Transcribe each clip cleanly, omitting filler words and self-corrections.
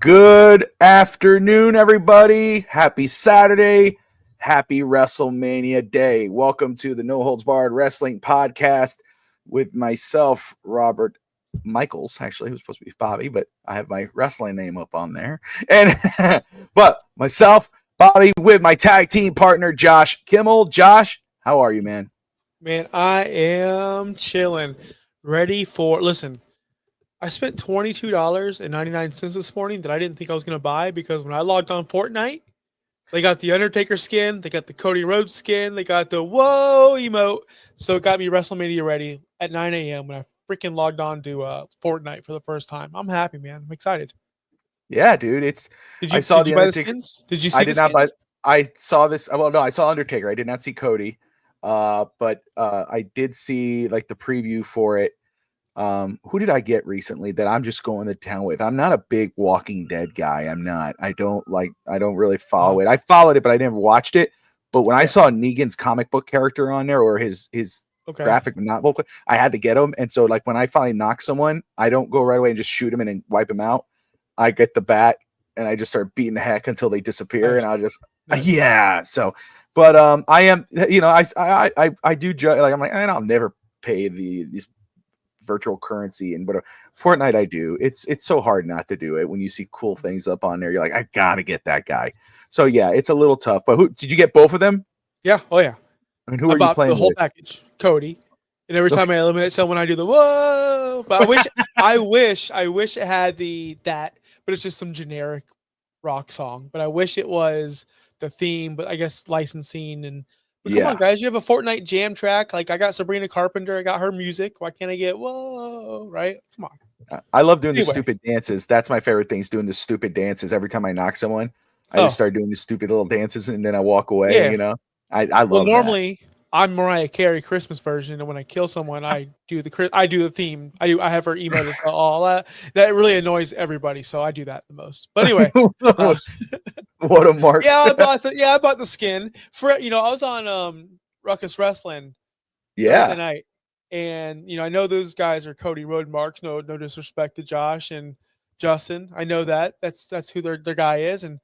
Good afternoon, everybody. Happy Saturday. Happy WrestleMania Day. Welcome to the No Holds Barred Wrestling Podcast with myself, Robert Michaels. Actually, it was supposed to be Bobby, but I have my wrestling name up on there. And but myself, Bobby, with my tag team partner, Josh Kimmel. Josh, how are you, man? Man, I am chilling. Ready for, listen, I spent $22.99 this morning that I didn't think I was going to buy because when I logged on Fortnite, they got the Undertaker skin, they got the Cody Rhodes skin, they got the whoa emote. So it got me WrestleMania ready at 9 a.m. when I freaking logged on to Fortnite for the first time. I'm happy, man. I'm excited. Yeah, dude. Did I you, saw did the you buy the Undertaker. skins? Did you see I the did not buy. skins? I saw this. Well, no, I saw Undertaker. I did not see Cody. But I did see like the preview for it. Who did I get recently that I'm just going to town with? I'm not a big Walking Dead guy. I'm not. I don't really follow it. I followed it, but I never watched it. But when I saw Negan's comic book character on there or his graphic novel, I had to get him. And so like when I finally knock someone, I don't go right away and just shoot him and then wipe him out. I get the bat and I just start beating the heck until they disappear. Nice. And I'll just Nice. yeah. So, but I am, I do judge, like I'm like, I'll never pay these virtual currency and whatever. Fortnite I do. It's so hard not to do it when you see cool things up on there. You're like, I gotta get that guy. So yeah, it's a little tough. But who did you get? Both of them? Yeah. Oh yeah. I mean, who are you playing the whole with? package, Cody. And every time I eliminate someone, I do the whoa. But I wish it had that, but it's just some generic rock song. But I wish it was the theme, but I guess licensing and. But come on, guys! You have a Fortnite jam track. Like I got Sabrina Carpenter, I got her music. Why can't I get whoa? Right? Come on. I love doing the stupid dances. That's my favorite thing is doing the stupid dances. Every time I knock someone, I just start doing the stupid little dances and then I walk away. Yeah. You know, I love. Well, normally I'm Mariah Carey Christmas version, and when I kill someone, I do the theme. I have her emote all that. That really annoys everybody, so I do that the most. But anyway, what a mark! I bought the skin for I was on Ruckus Wrestling Thursday night, and I know those guys are Cody Road Marks. No disrespect to Josh and Justin. I know that's who their guy is, and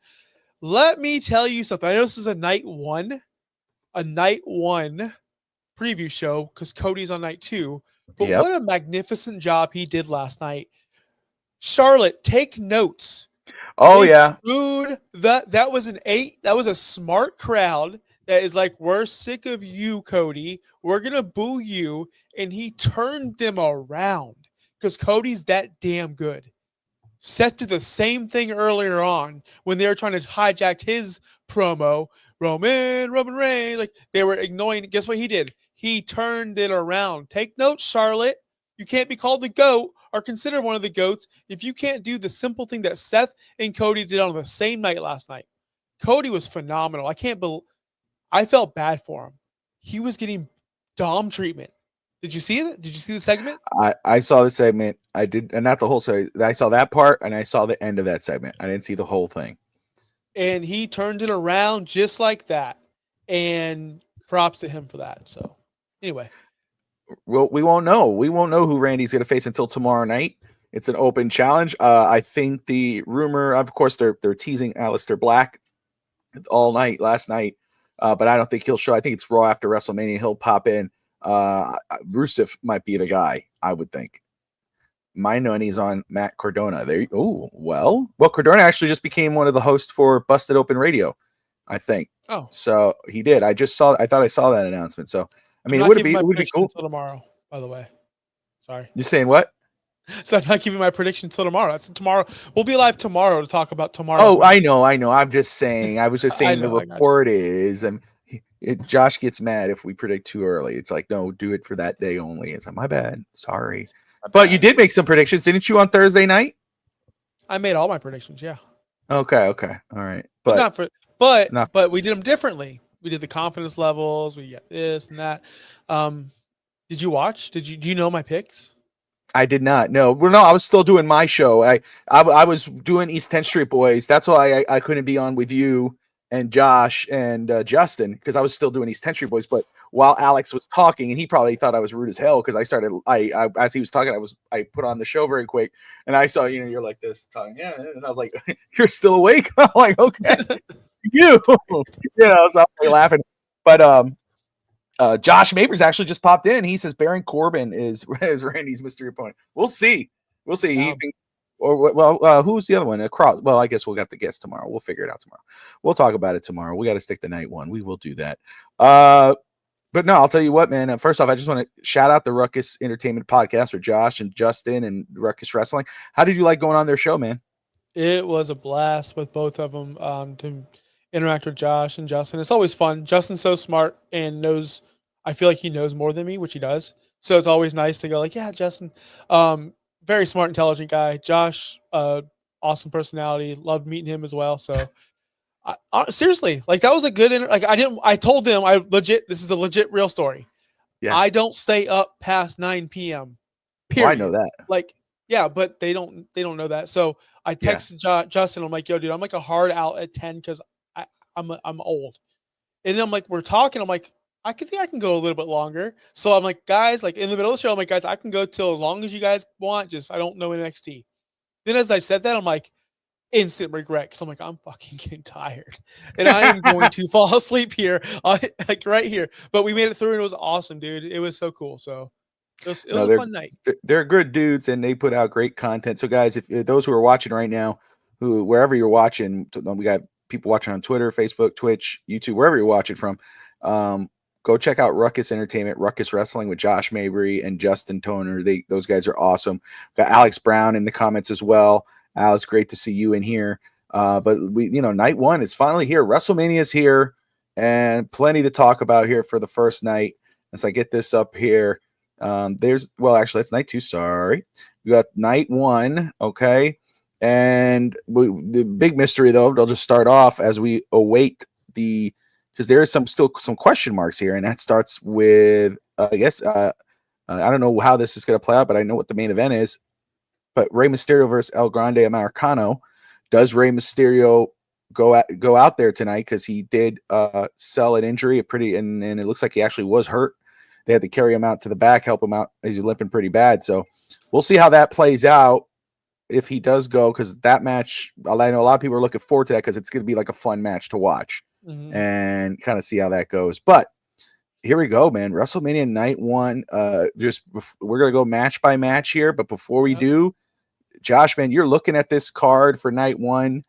let me tell you something. I know this is a night one preview show because Cody's on night 2. But what a magnificent job he did last night. Charlotte, take notes. Oh yeah. Dude, that was an 8. That was a smart crowd that is like, we're sick of you, Cody. We're gonna boo you. And he turned them around because Cody's that damn good. Set to the same thing earlier on when they were trying to hijack his promo. Roman Reigns, like they were ignoring. Guess what he did? He turned it around. Take notes, Charlotte. You can't be called the GOAT or considered one of the GOATs if you can't do the simple thing that Seth and Cody did on the same night last night. Cody was phenomenal. I felt bad for him. He was getting Dom treatment. Did you see it? Did you see the segment? I saw the segment. I did, and not the whole segment. I saw that part, and I saw the end of that segment. I didn't see the whole thing. And he turned it around just like that. And props to him for that. So, anyway. Well, we won't know. We won't know who Randy's going to face until tomorrow night. It's an open challenge. I think the rumor, of course, they're teasing Aleister Black all night last night, but I don't think he'll show. I think it's Raw after WrestleMania. He'll pop in. Rusev might be the guy, I would think. My money's on Matt Cardona. Well, Cardona actually just became one of the hosts for Busted Open Radio, I think. Oh, so he did. I thought I saw that announcement. So I mean, it would be cool until tomorrow. By the way, sorry. You're saying what? So I'm not giving my prediction till tomorrow. That's tomorrow. We'll be live tomorrow to talk about tomorrow. Oh, I know. I'm just saying. I was just saying the report is, and Josh gets mad if we predict too early. It's like, no, do it for that day only. It's like, my bad. Sorry. But you did make some predictions, didn't you, on Thursday night? I made all my predictions, yeah. Okay. All right. But we did them differently. We did the confidence levels, we got this and that. Did you watch? Do you know my picks? I did not. No. Well, no, I was still doing my show. I was doing East 10th Street Boys. That's why I couldn't be on with you and Josh and Justin, because I was still doing East Century Boys. But while Alex was talking, and he probably thought I was rude as hell because I as he was talking, I put on the show very quick, and I saw you're like this talking, yeah, and I was like, you're still awake? I'm like, okay, you, so I was like laughing, but Josh Mapers actually just popped in. He says Baron Corbin is Randy's mystery opponent. We'll see. Yeah. Who's the other one? Cross. Well, I guess we'll have to guess tomorrow. We'll figure it out tomorrow. We'll talk about it tomorrow. We got to stick to night one. We will do that. But no, I'll tell you what, man. First off, I just want to shout out the Ruckus Entertainment Podcast for Josh and Justin and Ruckus Wrestling. How did you like going on their show, man? It was a blast with both of them to interact with Josh and Justin. It's always fun. Justin's so smart and knows. I feel like he knows more than me, which he does. So it's always nice to go like, yeah, Justin. Very smart, intelligent guy. Josh, awesome personality. Loved meeting him as well. So seriously, like that was a good. I told them this is a legit real story. Yeah. I don't stay up past 9 p.m. Period. I know that. Like, yeah, but they don't know that. So I texted Justin. I'm like, yo, dude, I'm like a hard out at 10 because I'm old. And then I'm like, we're talking. I'm like, I think I can go a little bit longer. So I'm like, guys, like in the middle of the show, I'm like, guys, I can go till as long as you guys want. Just I don't know NXT. Then as I said that, I'm like, instant regret because I'm like, I'm fucking getting tired, and I am going to fall asleep here, like right here. But we made it through, and it was awesome, dude. It was so cool. So it was a fun night. They're good dudes, and they put out great content. So guys, if those who are watching right now, wherever you're watching, we got people watching on Twitter, Facebook, Twitch, YouTube, wherever you're watching from. Go check out Ruckus Entertainment, Ruckus Wrestling with Josh Mabry and Justin Toner. Those guys are awesome. Got Alex Brown in the comments as well. Alex, great to see you in here. But night one is finally here. WrestleMania is here, and plenty to talk about here for the first night. As I get this up here, actually, it's night two. Sorry, we got night one. Okay, and the big mystery though, they'll just start off as we await because there is still some question marks here, and that starts with I don't know how this is going to play out, but I know what the main event is. But Rey Mysterio versus El Grande Americano. Does Rey Mysterio go out there tonight? Because he did sell an injury, and it looks like he actually was hurt. They had to carry him out to the back, help him out. He's limping pretty bad. So we'll see how that plays out if he does go, because that match, I know a lot of people are looking forward to that because it's going to be like a fun match to watch and kind of see how that goes. But here we go, man. WrestleMania Night One. We're going to go match by match here. But before we do, Josh, man, you're looking at this card for night one.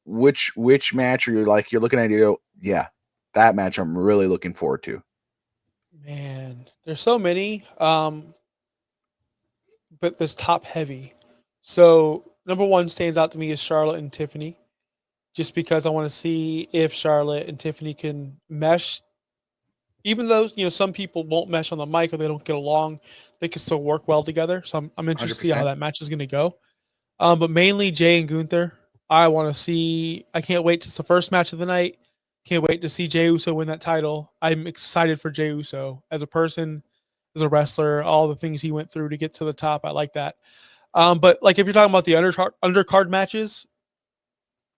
Which match are you like? You're looking at it, yeah, that match I'm really looking forward to. Man, there's so many, but this top heavy. So number one stands out to me is Charlotte and Tiffany, just because I want to see if Charlotte and Tiffany can mesh. Even though some people won't mesh on the mic or they don't get along, they can still work well together. So I'm interested to see how that match is going to go. But mainly Jay and Gunther. I want to see. I can't wait. It's the first match of the night. Can't wait to see Jey Uso win that title. I'm excited for Jey Uso as a person, as a wrestler, all the things he went through to get to the top. I like that. But like if you're talking about the undercard matches,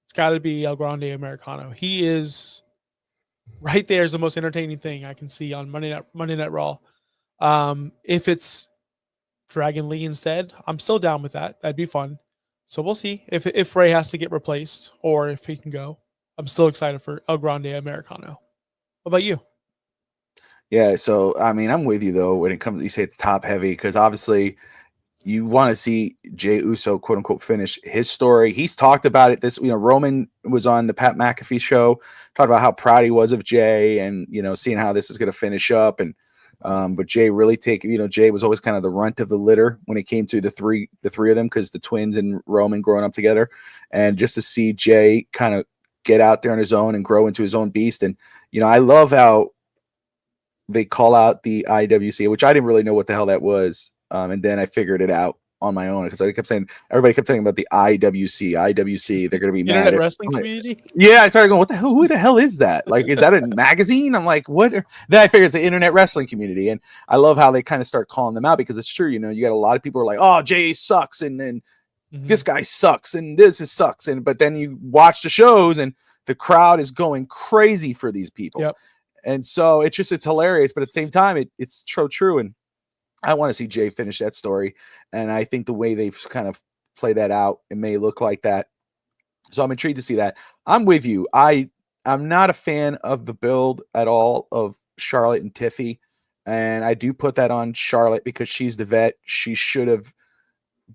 it's got to be El Grande Americano. He is right there is the most entertaining thing I can see on Monday Night Raw. If it's Dragon Lee instead, I'm still down with that. That'd be fun. So we'll see if Ray has to get replaced or if he can go. I'm still excited for El Grande Americano. What about you? Yeah, so I mean, I'm with you though when it comes. You say it's top heavy because obviously you want to see Jey Uso, quote unquote, finish his story. He's talked about it. Roman was on the Pat McAfee show, talked about how proud he was of Jey and, seeing how this is going to finish up. And, but Jey really Jey was always kind of the runt of the litter when it came to the three of them, because the twins and Roman growing up together, and just to see Jey kind of get out there on his own and grow into his own beast. And, I love how they call out the IWC, which I didn't really know what the hell that was. And then I figured it out on my own because everybody kept talking about the IWC. They're going to be mad Internet wrestling community. Yeah, I started going, what the hell? Who the hell is that? Like, is that a magazine? I'm like, what? Then I figured it's the internet wrestling community, and I love how they kind of start calling them out because it's true. You got a lot of people who are like, oh, Jey sucks, and this guy sucks, and this sucks, but then you watch the shows and the crowd is going crazy for these people. Yep. And so it's hilarious, but at the same time, it's so true. And I want to see Jay finish that story. And I think the way they've kind of played that out, it may look like that. So I'm intrigued to see that. I'm with you. I'm not a fan of the build at all of Charlotte and Tiffy. And I do put that on Charlotte because she's the vet. She should have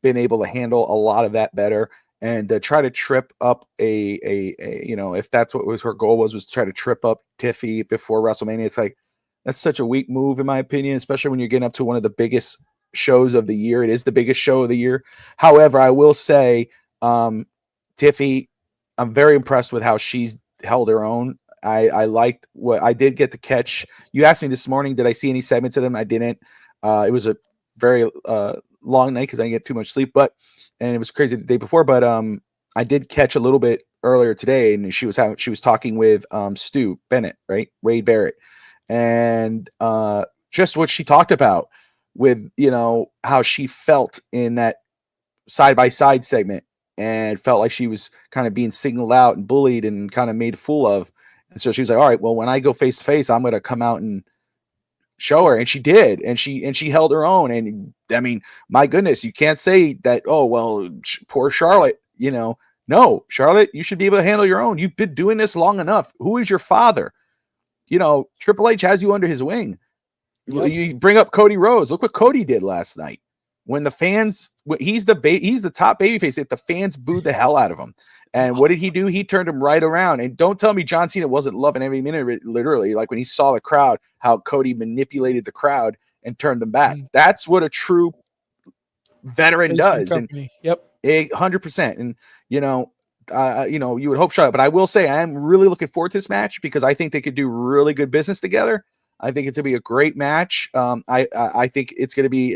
been able to handle a lot of that better. And to try to trip up if that's what was her goal was to try to trip up Tiffy before WrestleMania, it's like, that's such a weak move, in my opinion, especially when you're getting up to one of the biggest shows of the year. It is the biggest show of the year. However, I will say, Tiffy, I'm very impressed with how she's held her own. I liked what I did get to catch. You asked me this morning, did I see any segments of them? I didn't. It was a very long night because I didn't get too much sleep, and it was crazy the day before. But I did catch a little bit earlier today, and she was talking with Stu Bennett, right? Wade Barrett, and just what she talked about with how she felt in that side-by-side segment, and felt like she was kind of being signaled out and bullied and kind of made a fool of. And so she was like, all right, well, when I go face to face, I'm going to come out and show her. And she did. And she held her own. And I mean, my goodness, you can't say that, oh, well, poor Charlotte, no, Charlotte, you should be able to handle your own. You've been doing this long enough. Who is your father? Triple H has you under his wing. Yep. You bring up Cody Rhodes. Look what Cody did last night. When the fans, he's the top babyface. If the fans booed the hell out of him, and what did he do? He turned him right around. And don't tell me John Cena wasn't loving every minute of it. Literally, like when he saw the crowd, how Cody manipulated the crowd and turned them back. That's what a true veteran does. And yep, 100%. And you would hope Charlotte, but I will say I am really looking forward to this match because I think they could do really good business together. I think it's gonna be a great match. I think it's gonna be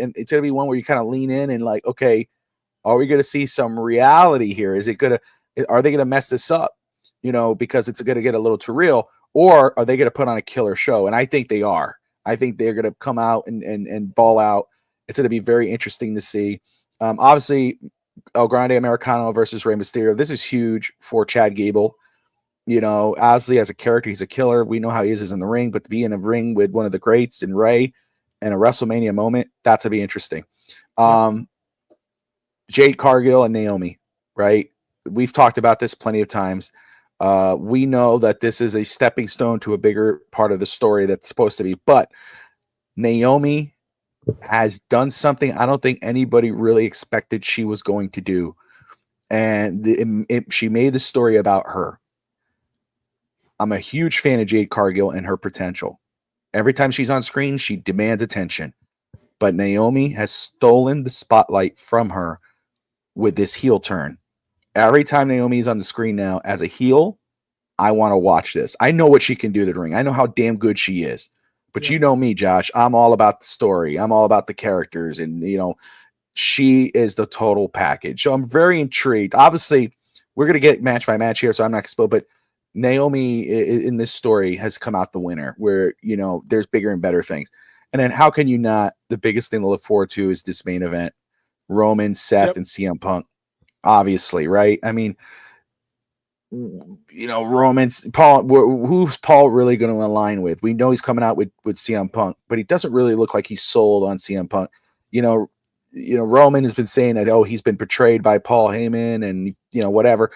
one where you kind of lean in and like, okay, are we gonna see some reality here? Are they gonna mess this up? Because it's gonna get a little too real, or are they gonna put on a killer show? And I think they are. I think they're gonna come out and ball out. It's gonna be very interesting to see. Obviously, El Grande Americano versus Rey Mysterio. This is huge for Chad Gable. Obviously as a character, he's a killer. We know how he is in the ring, but to be in a ring with one of the greats in Ray and a WrestleMania moment, that's to be interesting. Jade Cargill and Naomi, right? We've talked about this plenty of times. We know that this is a stepping stone to a bigger part of the story that's supposed to be, but Naomi has done something I don't think anybody really expected she was going to do. And she made the story about her. I'm a huge fan of Jade Cargill and her potential. Every time she's on screen, she demands attention. But Naomi has stolen the spotlight from her with this heel turn. Every time Naomi is on the screen now as a heel, I want to watch this. I know what she can do to the ring. I know how damn good she is. But you know me, Josh. I'm all about the story. I'm all about the characters. And, she is the total package. So I'm very intrigued. Obviously, we're going to get match by match here, so I'm not going to spoil, but Naomi in this story has come out the winner where, there's bigger and better things. And then how can you not? The biggest thing to look forward to is this main event. Roman, Seth, and CM Punk. Obviously, right? I mean, Roman's Paul. Who's Paul really going to align with? We know he's coming out with CM Punk, but he doesn't really look like he's sold on CM Punk. Roman has been saying that, he's been betrayed by Paul Heyman and, whatever.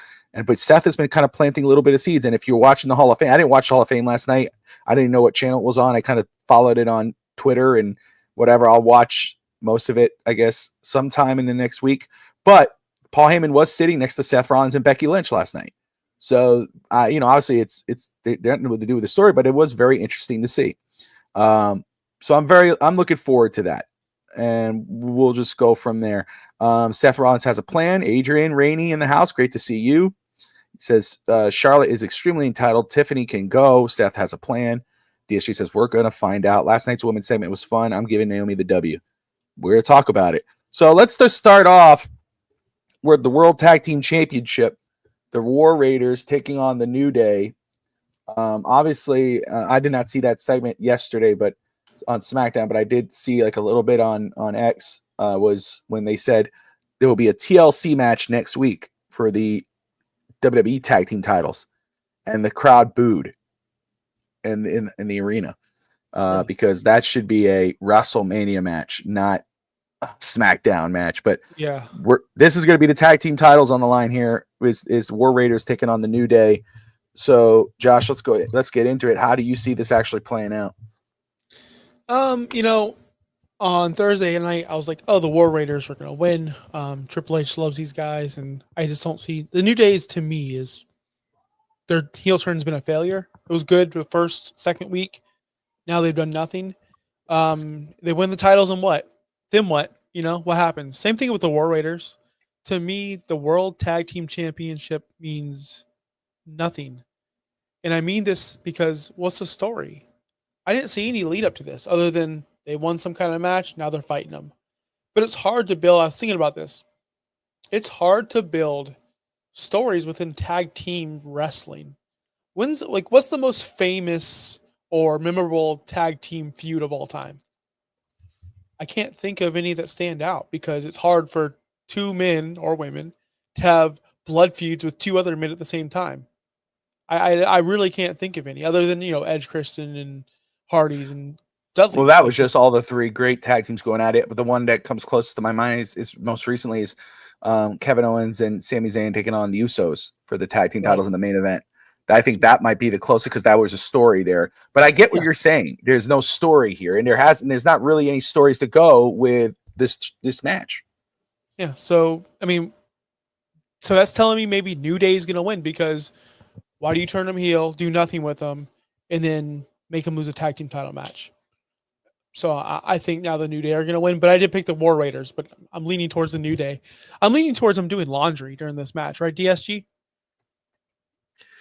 But Seth has been kind of planting a little bit of seeds. And if you're watching the Hall of Fame, I didn't watch Hall of Fame last night. I didn't know what channel it was on. I kind of followed it on Twitter and whatever. I'll watch most of it, I guess, sometime in the next week. But Paul Heyman was sitting next to Seth Rollins and Becky Lynch last night. So, obviously they don't know what to do with the story, but it was very interesting to see. So I'm looking forward to that. And we'll just go from there. Seth Rollins has a plan. Adrian Rainey in the house. Great to see you. He says, Charlotte is extremely entitled. Tiffany can go. Seth has a plan. DSG says, we're going to find out. Last night's women's segment was fun. I'm giving Naomi the W. We're going to talk about it. So let's just start off with the World Tag Team Championship. The War Raiders taking on the New Day. Obviously, I did not see that segment yesterday, but on SmackDown, but I did see like a little bit on X was when they said there will be a TLC match next week for the WWE tag team titles. and the crowd booed in the arena. Because that should be a WrestleMania match, not a SmackDown match. But Yeah. this is going to be the tag team titles on the line here. Is War Raiders taking on the New Day? So, Josh, let's get into it. How do you see this actually playing out? On Thursday night, I was like, "Oh, the War Raiders are going to win." Triple H loves these guys, and I just don't see the New Days. To me, is their heel turn's been a failure. It was good the first, second week. Now they've done nothing. They win the titles and what? Then what? What happens? Same thing with the War Raiders. To me, the World Tag Team Championship means nothing. And I mean this because what's the story? I didn't see any lead up to this other than they won some kind of match. Now they're fighting them. But it's hard to build. I was thinking about this. It's hard to build stories within tag team wrestling. What's the most famous or memorable tag team feud of all time? I can't think of any that stand out because it's hard for two men or women to have blood feuds with two other men at the same time. I really can't think of any other than Edge, Christian, and Hardy's and Dudley. Well, that was just all the three great tag teams going at it. But the one that comes closest to my mind is most recently is Kevin Owens and Sami Zayn taking on the Usos for the tag team titles in the main event. I think that might be the closest because that was a story there. But I get what you're saying. There's no story here, and there's not really any stories to go with this match. Yeah. So that's telling me maybe New Day is going to win because why do you turn them heel, do nothing with them, and then make them lose a tag team title match? So I think now the New Day are going to win, but I did pick the War Raiders, but I'm leaning towards the New Day. I'm leaning towards them doing laundry during this match, right, DSG?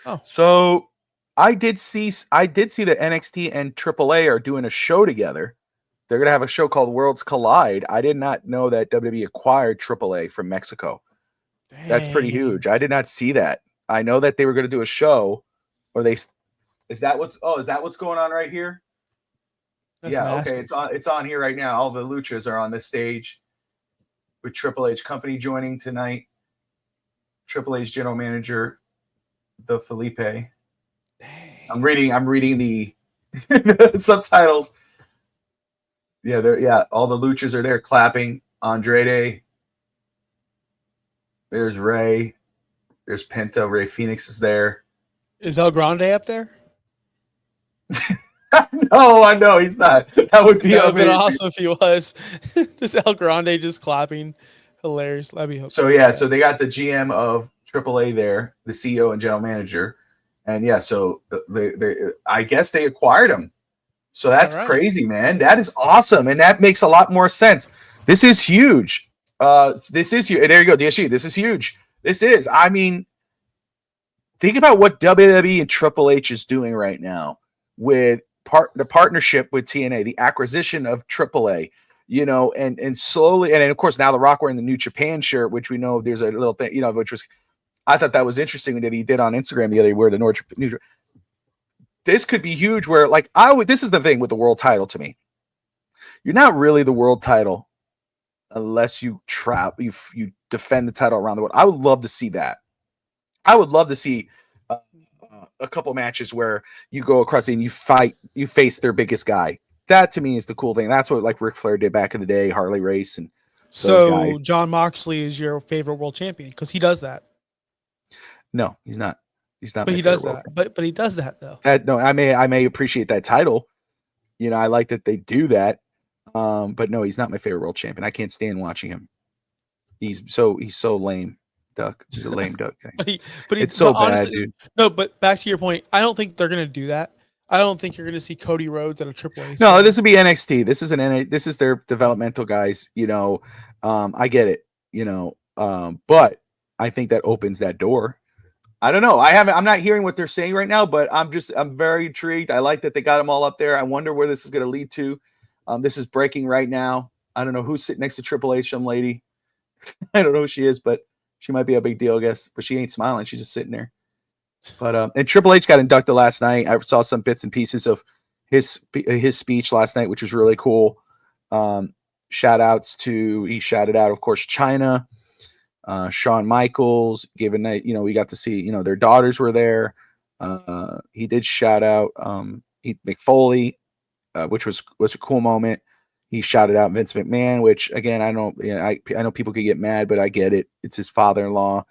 Oh, so I did see that NXT and AAA are doing a show together. They're going to have a show called Worlds Collide. I did not know that WWE acquired AAA from Mexico. Dang. That's pretty huge. I did not see that. I know that they were going to do a show, is that what's going on right here? That's massive. Okay. It's on here right now. All the luchas are on this stage with Triple H company joining tonight. Triple H general manager, the Felipe. Dang. I'm reading the subtitles. Yeah, all the luchas are there clapping. Andrade. There's Ray. There's Penta. Ray Phoenix is there. Is El Grande up there? No, I know he's not. That would be awesome if he was. Just El Grande just clapping. Hilarious. Let me hope. So yeah, so they got the GM of AAA there, the CEO and general manager, and yeah, so I guess they acquired him. So that's crazy, man. That is awesome, and that makes a lot more sense. This is huge. This is huge. There you go, DSG. This is huge. This is. I mean, think about what WWE and Triple H is doing right now with the partnership with TNA, the acquisition of AAA. And slowly, and of course now The Rock wearing the New Japan shirt, which we know there's a little thing, which was, I thought that was interesting that he did on Instagram the other day, where the New. This could be huge. Where this is the thing with the world title to me. You're not really the world title unless you you defend the title around the world. I would love to see that. I would love to see a couple matches where you go across and you face their biggest guy. That to me is the cool thing. That's what like Ric Flair did back in the day, Harley Race, and those guys. John Moxley is your favorite world champion because he does that. No, he's not. He's not. But he does that. But he does that though. No, I may appreciate that title. I like that they do that. But no, he's not my favorite world champion. I can't stand watching him. He's so lame. Duck. He's a lame duck thing. It's so bad, dude. No, but back to your point, I don't think they're gonna do that. I don't think you're gonna see Cody Rhodes at a AAA. No, this would be NXT. This is their developmental guys. I get it. But I think that opens that door. I don't know. I'm not hearing what they're saying right now, but I'm very intrigued. I like that they got them all up there. I wonder where this is going to lead to. This is breaking right now. I don't know who's sitting next to Triple H, some lady. I don't know who she is, but she might be a big deal, I guess. But she ain't smiling. She's just sitting there. But and Triple H got inducted last night. I saw some bits and pieces of his speech last night, which was really cool. He shouted out, of course, China. Shawn Michaels gave a night, we got to see, their daughters were there. He did shout out McFoley, which was a cool moment. He shouted out Vince McMahon, which again, I know people could get mad, but I get it. It's his father-in-law.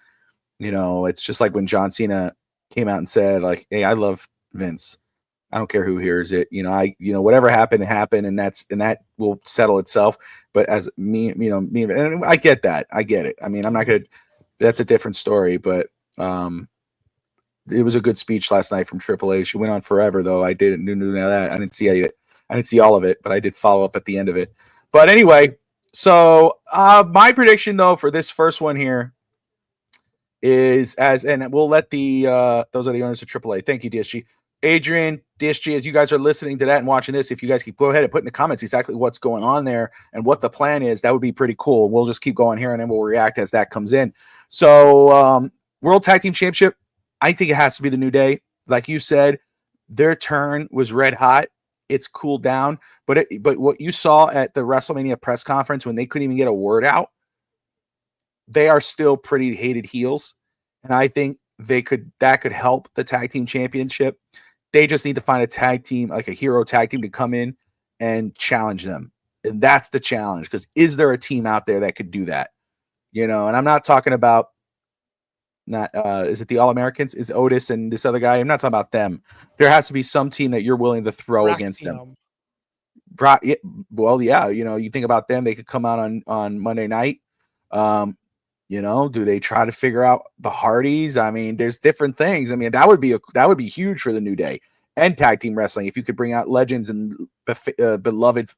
It's just like when John Cena came out and said, like, "Hey, I love Vince. I don't care who hears it. Whatever happened, and that will settle itself." But as me, and I get that. I get it. I mean, I'm not gonna. That's a different story, but it was a good speech last night from Triple H. She went on forever, though. I didn't knew that. I didn't see it. I didn't see all of it, but I did follow up at the end of it. But anyway, so my prediction though for this first one here is and we'll let those are the owners of AAA. Thank you, DSG. Adrian, DSG, as you guys are listening to that and watching this, if you guys could go ahead and put in the comments exactly what's going on there and what the plan is, that would be pretty cool. We'll just keep going here and then we'll react as that comes in. So World Tag Team Championship, I think it has to be the New Day. Like you said, their turn was red hot. It's cooled down, but what you saw at the WrestleMania press conference when they couldn't even get a word out, they are still pretty hated heels, and I think that could help the tag team championship. They just need to find a tag team, like a hero tag team, to come in and challenge them, and that's the challenge. Because is there a team out there that could do that? And I'm not talking about is it the All-Americans? Is Otis and this other guy? I'm not talking about them. There has to be some team that you're willing to throw against them. Well, yeah, you think about them, they could come out on Monday night. Do they try to figure out the Hardys? I mean, there's different things. I mean, that would be huge for the New Day and tag team wrestling if you could bring out legends and beloved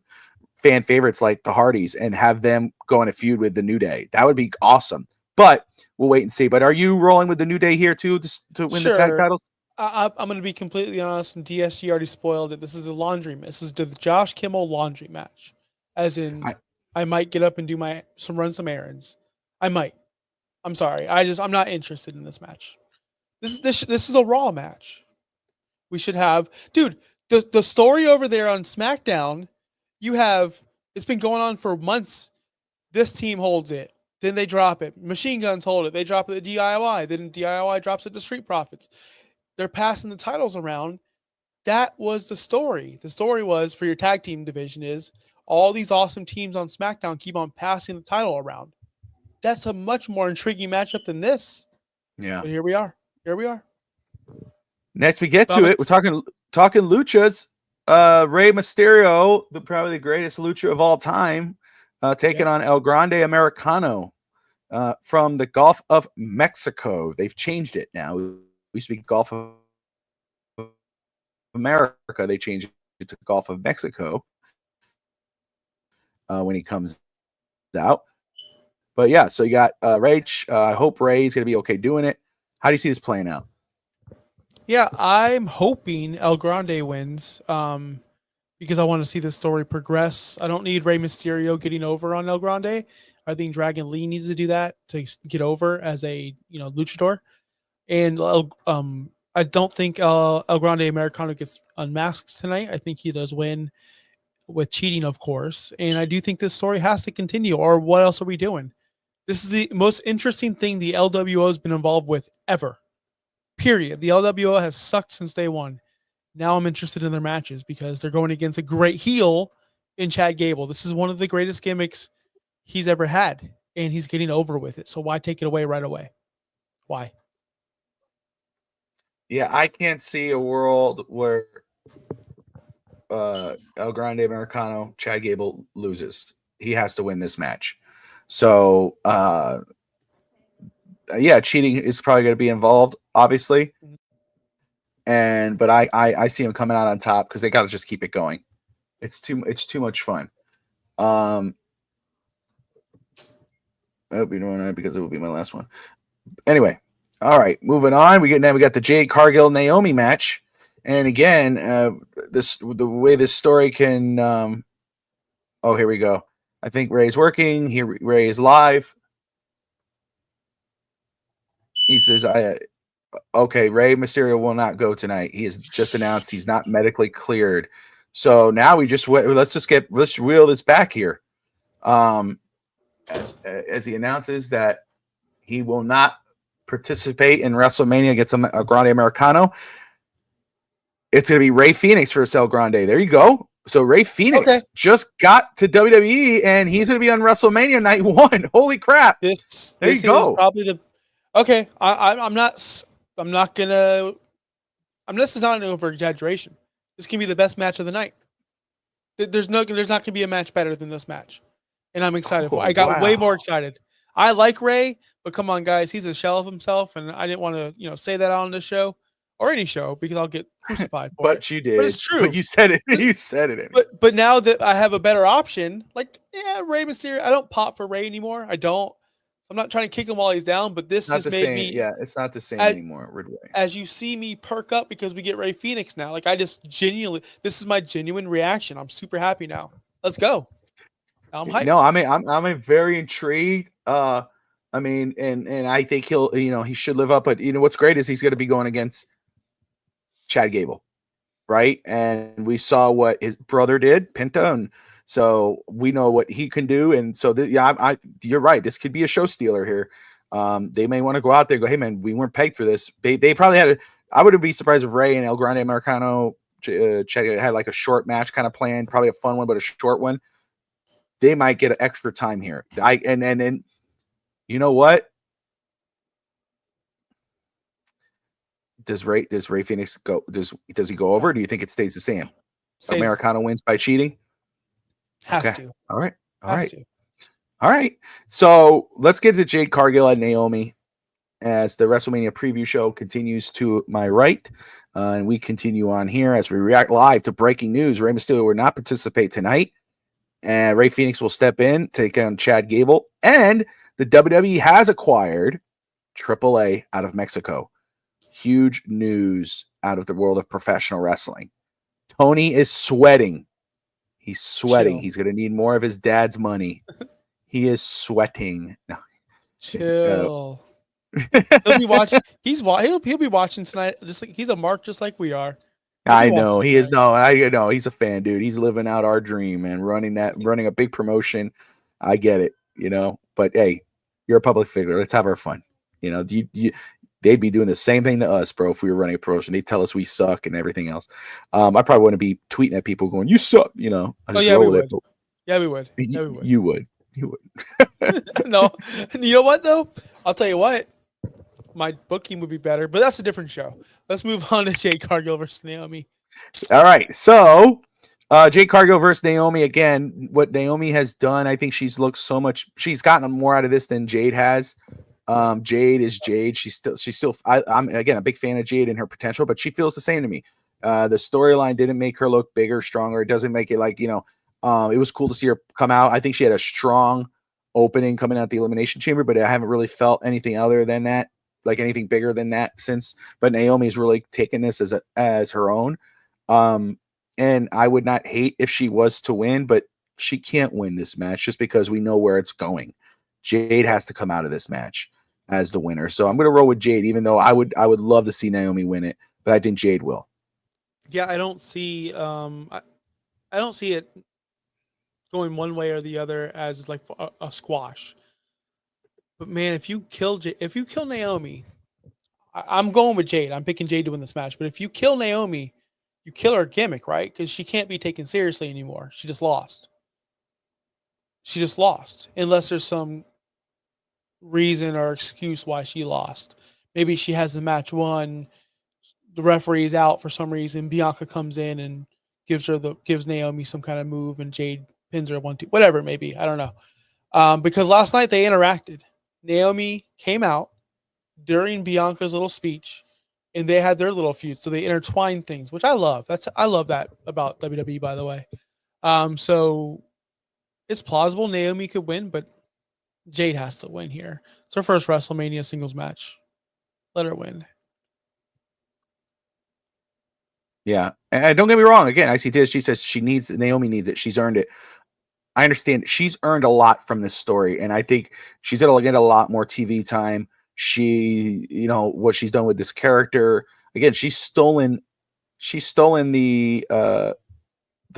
fan favorites like the Hardys and have them go in a feud with the New Day. That would be awesome. But we'll wait and see. But are you rolling with the New Day here too to win the tag titles? I'm going to be completely honest, and DSG already spoiled it. This is This is the Josh Kimmel laundry match. As in, I might get up and do run some errands. I might. I'm sorry. I'm not interested in this match. This is a Raw match. We should have, dude. The story over there on SmackDown, it's been going on for months. This team holds it. Then they drop it. Machine Guns hold it. They drop it at DIY. Then DIY drops it to Street Profits. They're passing the titles around. That was the story. The story was for your tag team division is all these awesome teams on SmackDown keep on passing the title around. That's a much more intriguing matchup than this. Yeah. But here we are. Next we get to it. We're talking luchas. Rey Mysterio, probably the greatest lucha of all time, taking on El Grande Americano from the Gulf of Mexico. They've changed it now. We used to be Gulf of America. They changed it to Gulf of Mexico when he comes out. But yeah, so you got Rage. I hope Ray's going to be okay doing it. How do you see this playing out? Yeah, I'm hoping El Grande wins because I want to see the story progress. I don't need Rey Mysterio getting over on El Grande. I think Dragon Lee needs to do that to get over as a luchador. And I don't think El Grande Americano gets unmasked tonight. I think he does win with cheating, of course. And I do think this story has to continue, or what else are we doing? This is the most interesting thing the LWO has been involved with ever. Period. The LWO has sucked since day one. Now I'm interested in their matches because they're going against a great heel in Chad Gable. This is one of the greatest gimmicks he's ever had, and he's getting over with it. So why take it away right away? Why? Yeah, I can't see a world where El Grande Americano, Chad Gable, loses. He has to win this match. So, yeah, cheating is probably going to be involved, obviously. But I see him coming out on top because they got to just keep it going. It's too much fun. I hope you're doing it because it will be my last one. Anyway, all right, moving on. We got the Jade Cargill Naomi match, and again, the way this story can. Here we go. I think Ray's working. Here, Ray is live. He says, okay, Rey Mysterio will not go tonight. He has just announced he's not medically cleared. So now let's reel this back here. As he announces that he will not participate in WrestleMania against a Grande Americano. It's going to be Rey Fénix for El Grande. There you go. So Rey Fénix just got to WWE, and he's going to be on WrestleMania Night One. Holy crap! This There you go. Is probably the okay. I'm not gonna. This is not an over exaggeration. This can be the best match of the night. There's not gonna be a match better than this match, and I'm excited for it. I got way more excited. I like Rey, but come on, guys, he's a shell of himself, and I didn't want to say that on this show or any show because I'll get crucified for it. But you did. But it's true. But you said it. You said it. Anyway. But now that I have a better option, like Rey Mysterio, I don't pop for Rey anymore. I don't. I'm not trying to kick him while he's down, but this just made me. Yeah, it's not the same anymore. As you see me perk up because we get Rey Fénix now, like I just genuinely, this is my genuine reaction. I'm super happy now. Let's go. I'm hyped. No, I'm very intrigued. I mean, and I think he'll, he should live up. But what's great is he's going to be going against Chad Gable, right? And we saw what his brother did, Pinta, and so we know what he can do. And so, you're right. This could be a show stealer here. They may want to go out there and go, hey man, we weren't pegged for this. They probably had I wouldn't be surprised if Rey and El Grande Americano had like a short match kind of planned, probably a fun one, but a short one. They might get an extra time here. And you know what? Does Rey Fénix go? Does he go over? Or do you think it stays the same? Americano wins by cheating. Has to. All right. So let's get to Jade Cargill and Naomi as the WrestleMania preview show continues to my right. And we continue on here as we react live to breaking news. Rey Mysterio will not participate tonight. And Rey Fénix will step in, take on Chad Gable. And the WWE has acquired AAA out of Mexico. Huge news out of the world of professional wrestling. Tony is sweating. He's sweating. Chill. He's going to need more of his dad's money. He is sweating. No. Chill. He'll be watching. He'll be watching tonight. Just like he's a mark, just like we are. I know he is. No, I know he's a fan, dude. He's living out our dream and running a big promotion. I get it, But hey, you're a public figure. Let's have our fun. They'd be doing the same thing to us, bro. If we were running a promotion, they'd tell us we suck and everything else. I probably wouldn't be tweeting at people going, "You suck," we would. Yeah, we would. You would. No, you know what though? I'll tell you what. My booking would be better, but that's a different show. Let's move on to Jade Cargill versus Naomi. All right, so Jade Cargill versus Naomi again. What Naomi has done, I think she's gotten more out of this than Jade has. Jade is Jade. She's still. I'm again a big fan of Jade and her potential, but she feels the same to me. The storyline didn't make her look bigger, stronger. It doesn't make it like it was cool to see her come out. I think she had a strong opening coming out the Elimination Chamber, but I haven't really felt anything other than that. Like anything bigger than that since, but Naomi's really taken this as her own. And I would not hate if she was to win, but she can't win this match just because we know where it's going. Jade has to come out of this match as the winner. So I'm going to roll with Jade, even though I would love to see Naomi win it, but I think Jade will. Yeah. I don't see, I don't see it going one way or the other as like a squash. But man, if you kill Naomi, I'm going with Jade. I'm picking Jade to win this match. But if you kill Naomi, you kill her gimmick, right? Because she can't be taken seriously anymore. She just lost. Unless there's some reason or excuse why she lost. Maybe she has the match won. The referee is out for some reason. Bianca comes in and gives Naomi some kind of move, and Jade pins her 1-2, whatever it may be. I don't know. Because last night they interacted. Naomi came out during Bianca's little speech, and they had their little feud. So they intertwined things, which I love. I love that about WWE, by the way. So it's plausible Naomi could win, but Jade has to win here. It's her first WrestleMania singles match. Let her win. Yeah, and don't get me wrong. Again, I see this. She says Naomi needs it. She's earned it. I understand she's earned a lot from this story, and I think she's going to get a lot more TV time. She, what she's done with this character. Again, she's stolen the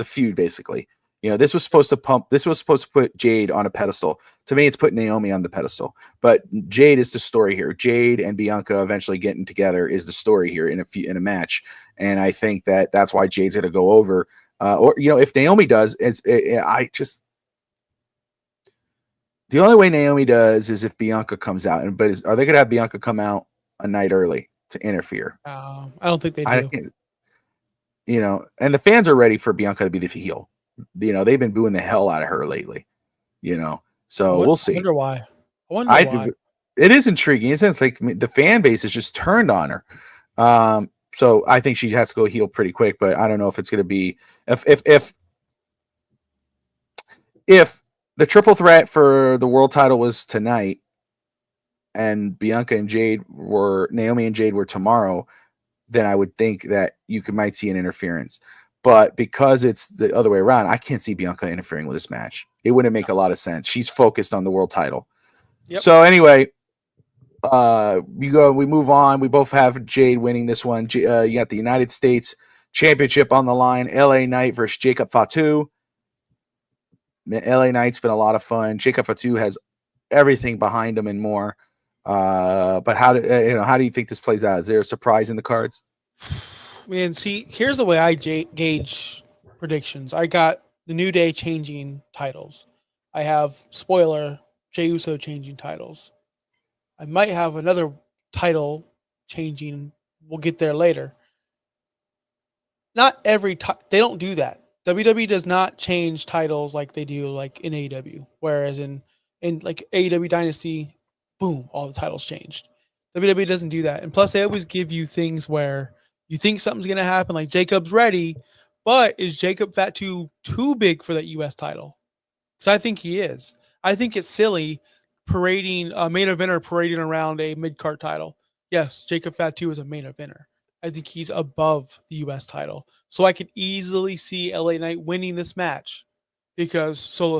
feud basically, You know, this was supposed to pump. This was supposed to put Jade on a pedestal. To me, it's put Naomi on the pedestal. But Jade is the story here. Jade and Bianca eventually getting together is the story here in a match. And I think that's why Jade's going to go over. Or you know, if Naomi does, I just the only way Naomi does is if Bianca comes out. And are they going to have Bianca come out a night early to interfere? I don't think they do. You know, and the fans are ready for Bianca to be the heel. You know, they've been booing the hell out of her lately. You know, so we'll see. I wonder why. Why. It is intriguing. It's like the fan base is just turned on her. So I think she has to go heel pretty quick. But I don't know if it's going to be if the triple threat for the world title was tonight, and Naomi and Jade were tomorrow, then I would think that you might see an interference. But because it's the other way around, I can't see Bianca interfering with this match. It wouldn't make a lot of sense. She's focused on the world title. Yep. So anyway, we move on. We both have Jade winning this one. You got the United States Championship on the line. LA Knight versus Jacob Fatu. LA Knight's been a lot of fun. Jacob Fatu has everything behind him and more. But how do you think this plays out? Is there a surprise in the cards? Man, see, here's the way I gauge predictions. I got the New Day changing titles. I have, spoiler, Jey Uso changing titles. I might have another title changing. We'll get there later. Not every time. They don't do that. WWE does not change titles like they do like in AEW. Whereas in like AEW Dynasty, boom, all the titles changed. WWE doesn't do that. And plus, they always give you things where you think something's going to happen, like Jacob's ready, but is Jacob Fatu too big for that U.S. title? Because I think he is. I think it's silly parading a main eventer parading around a mid-card title. Yes, Jacob Fatu is a main eventer. I think he's above the U.S. title. So I could easily see LA Knight winning this match because Solo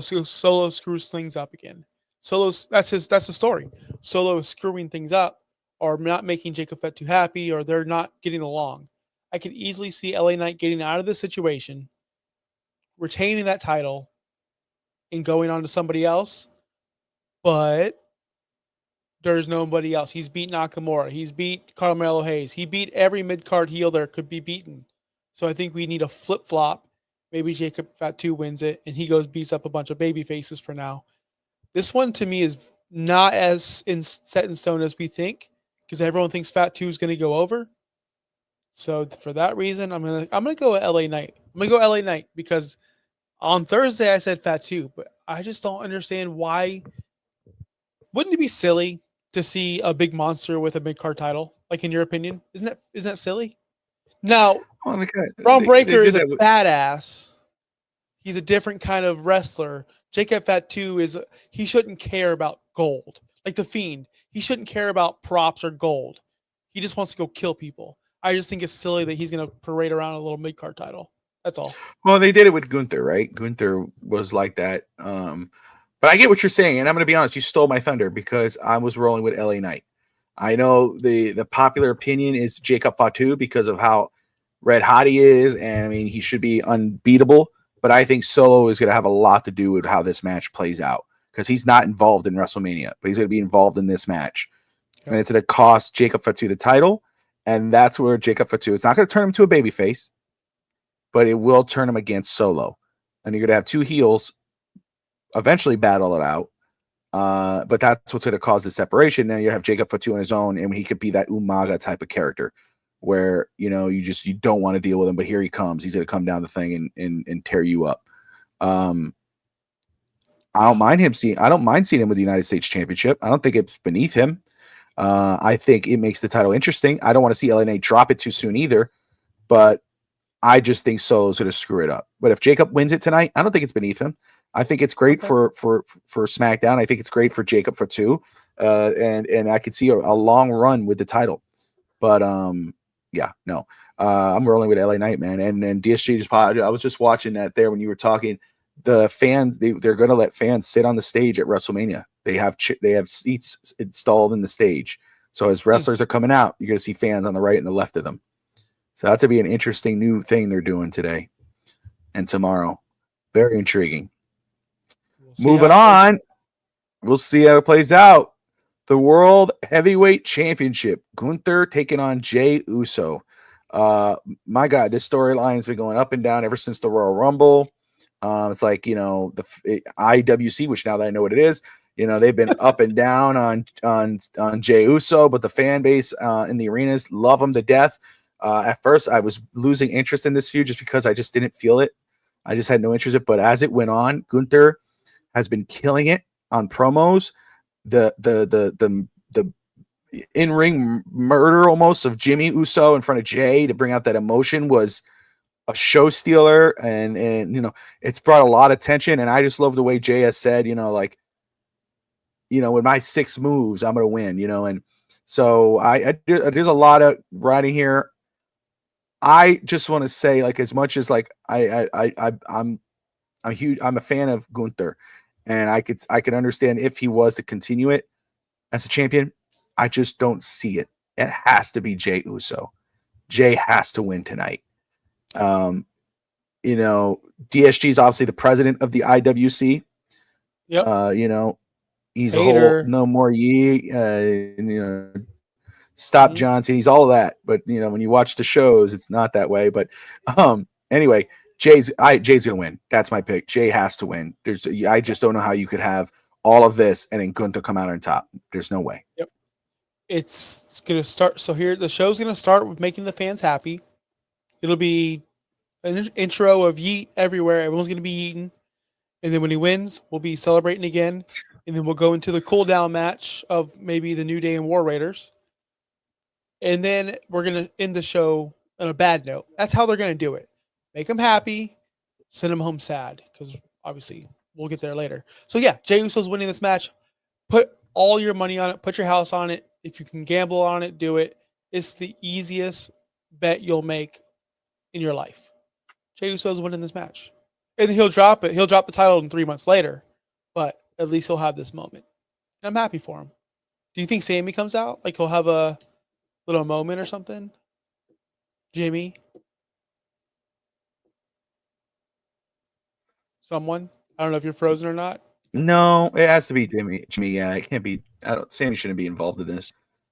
screws things up again. That's the story. Solo is screwing things up or not making Jacob Fatu happy, or they're not getting along. I could easily see LA Knight getting out of this situation, retaining that title, and going on to somebody else. But there's nobody else. He's beat Nakamura. He's beat Carmelo Hayes. He beat every mid-card heel there could be beaten. So I think we need a flip-flop. Maybe Jacob Fatu wins it, and he beats up a bunch of baby faces for now. This one, to me, is not as set in stone as we think, because everyone thinks Fatu is going to go over. So for that reason, I'm gonna go with LA Knight. I'm gonna go LA Knight because on Thursday I said Fatu, but I just don't understand why. Wouldn't it be silly to see a big monster with a mid-card title? Like, in your opinion, isn't that silly? Now, Braun Breaker is a badass. He's a different kind of wrestler. Jacob Fatu he shouldn't care about gold. Like the Fiend, he shouldn't care about props or gold. He just wants to go kill people. I just think it's silly that he's going to parade around a little mid-card title. That's all. Well, they did it with Gunther, right? Gunther was like that. But I get what you're saying, and I'm going to be honest. You stole my thunder because I was rolling with LA Knight. I know the popular opinion is Jacob Fatu because of how red hot he is, and I mean he should be unbeatable. But I think Solo is going to have a lot to do with how this match plays out because he's not involved in WrestleMania, but he's going to be involved in this match, and it's going to cost Jacob Fatu the title, and that's where Jacob Fatu. It's not going to turn him to a babyface, but it will turn him against Solo, and you're going to have two heels eventually battle it out. But that's what's going to cause the separation. Now you have Jacob Fatu on his own, and he could be that Umaga type of character where, you know, you don't want to deal with him, but here he comes. He's going to come down the thing and tear you up. I don't mind seeing him with the United States Championship. I don't think it's beneath him. I think it makes the title interesting. I don't want to see LNA drop it too soon either, but I just think Solo's going to screw it up. But if Jacob wins it tonight, I don't think it's beneath him. I think it's great for SmackDown. I think it's great for Jacob Fatu, and I could see a long run with the title. But I'm rolling with LA Knight, man. And DSG just I was just watching that there when you were talking. The fans they're going to let fans sit on the stage at WrestleMania. They have seats installed in the stage. So as wrestlers are coming out, you're going to see fans on the right and the left of them. So that's to be an interesting new thing they're doing today and tomorrow. Very intriguing. We'll see Moving how it plays. on, we'll see how it plays out. The World Heavyweight Championship. Gunther taking on Jey Uso. My God, this storyline has been going up and down ever since the Royal Rumble. It's like, the IWC, which now that I know what it is, they've been up and down on Jey Uso, but the fan base in the arenas love him to death. At first, I was losing interest in this feud just because I just didn't feel it. I just had no interest in it. But as it went on, Gunther has been killing it on promos. The in-ring murder almost of Jimmy Uso in front of Jey to bring out that emotion was a show stealer, and it's brought a lot of tension. And I just love the way Jey has said, with my 6 moves, I'm gonna win, and so there's a lot of writing here. I just want to say, like, as much as like I'm huge, I'm a fan of Gunther, and I could understand if he was to continue it as a champion. I just don't see it. It has to be Jey Uso. Jey has to win tonight. DSG is obviously the president of the IWC. Yep. He's a whole Hater. no more ye, stop Johnson. He's all of that. But when you watch the shows, it's not that way. But anyway, Jay's gonna win. That's my pick. Jey has to win. I just don't know how you could have all of this and then Gunther come out on top. There's no way. Yep. It's gonna start. So here, the show's gonna start with making the fans happy. It'll be an intro of yeet everywhere. Everyone's gonna be eating, and then when he wins, we'll be celebrating again, and then we'll go into the cool down match of maybe the New Day and War Raiders, and then we're gonna end the show on a bad note. That's how they're gonna do it. Make them happy, send them home sad, because obviously we'll get there later. So yeah, Jey Uso's winning this match. Put all your money on it. Put your house on it. If you can gamble on it, do it. It's the easiest bet you'll make in your life. Jey Uso's winning this match. And he'll drop it. He'll drop the title in 3 months later, but at least he'll have this moment. And I'm happy for him. Do you think Sammy comes out? Like he'll have a little moment or something? Jimmy? Someone? I don't know if you're frozen or not. No, it has to be Jimmy. Yeah, it can't be. Sammy shouldn't be involved in this.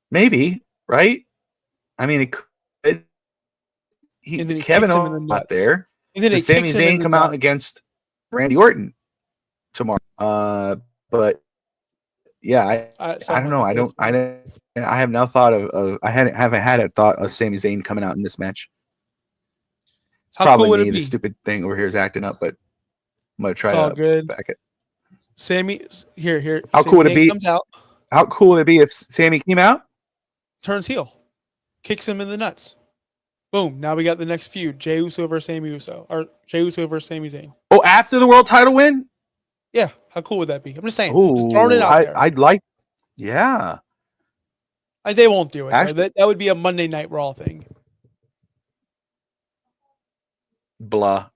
Maybe, right? I mean, it could. And then he Kevin kicks him in the not nuts. there. And then Does Sami Zayn come out against Randy Orton tomorrow? But yeah, I don't know. I have now thought of I haven't had a thought of Sami Zayn coming out in this match. It's probably me. The stupid thing over here is acting up, but I'm gonna try to back it. Sammy, here. How cool would it be? Comes out. How cool would it be if Sammy came out? Turns heel, kicks him in the nuts. Boom! Now we got the next feud: Jey Uso versus Sami Uso, or Jey Uso versus Sami Zayn. Oh, after the world title win? Yeah. How cool would that be? I'm just saying. Ooh, just throwing it out there. I'd like. Yeah. They won't do it. Actually, that would be a Monday Night Raw thing. Blah.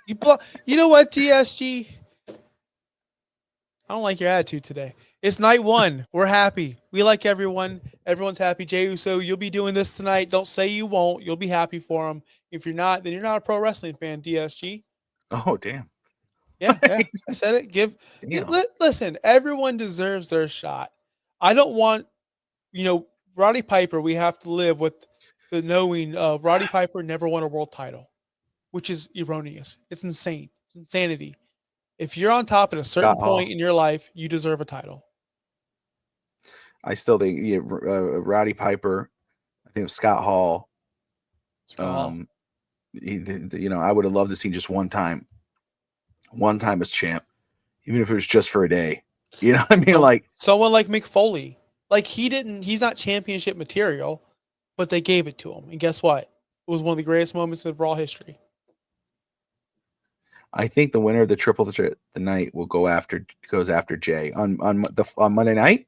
You know what, TSG? I don't like your attitude today. It's night one. We're happy. We like everyone. Everyone's happy. Jey Uso, you'll be doing this tonight. Don't say you won't. You'll be happy for him. If you're not, then you're not a pro wrestling fan, DSG. Oh, damn. Yeah. I said it. Listen, everyone deserves their shot. I don't want, Roddy Piper, we have to live with the knowing of Roddy Piper never won a world title, which is erroneous. It's insane. It's insanity. If you're on top at a certain point in your life, you deserve a title. I still think Roddy Piper, I think it was Scott Hall. I would have loved to see just one time as champ, even if it was just for a day. You know what I mean? Like someone like Mick Foley, like he's not championship material, but they gave it to him. And guess what? It was one of the greatest moments of Raw history. I think the winner of the triple threat tonight goes after Jey on Monday night.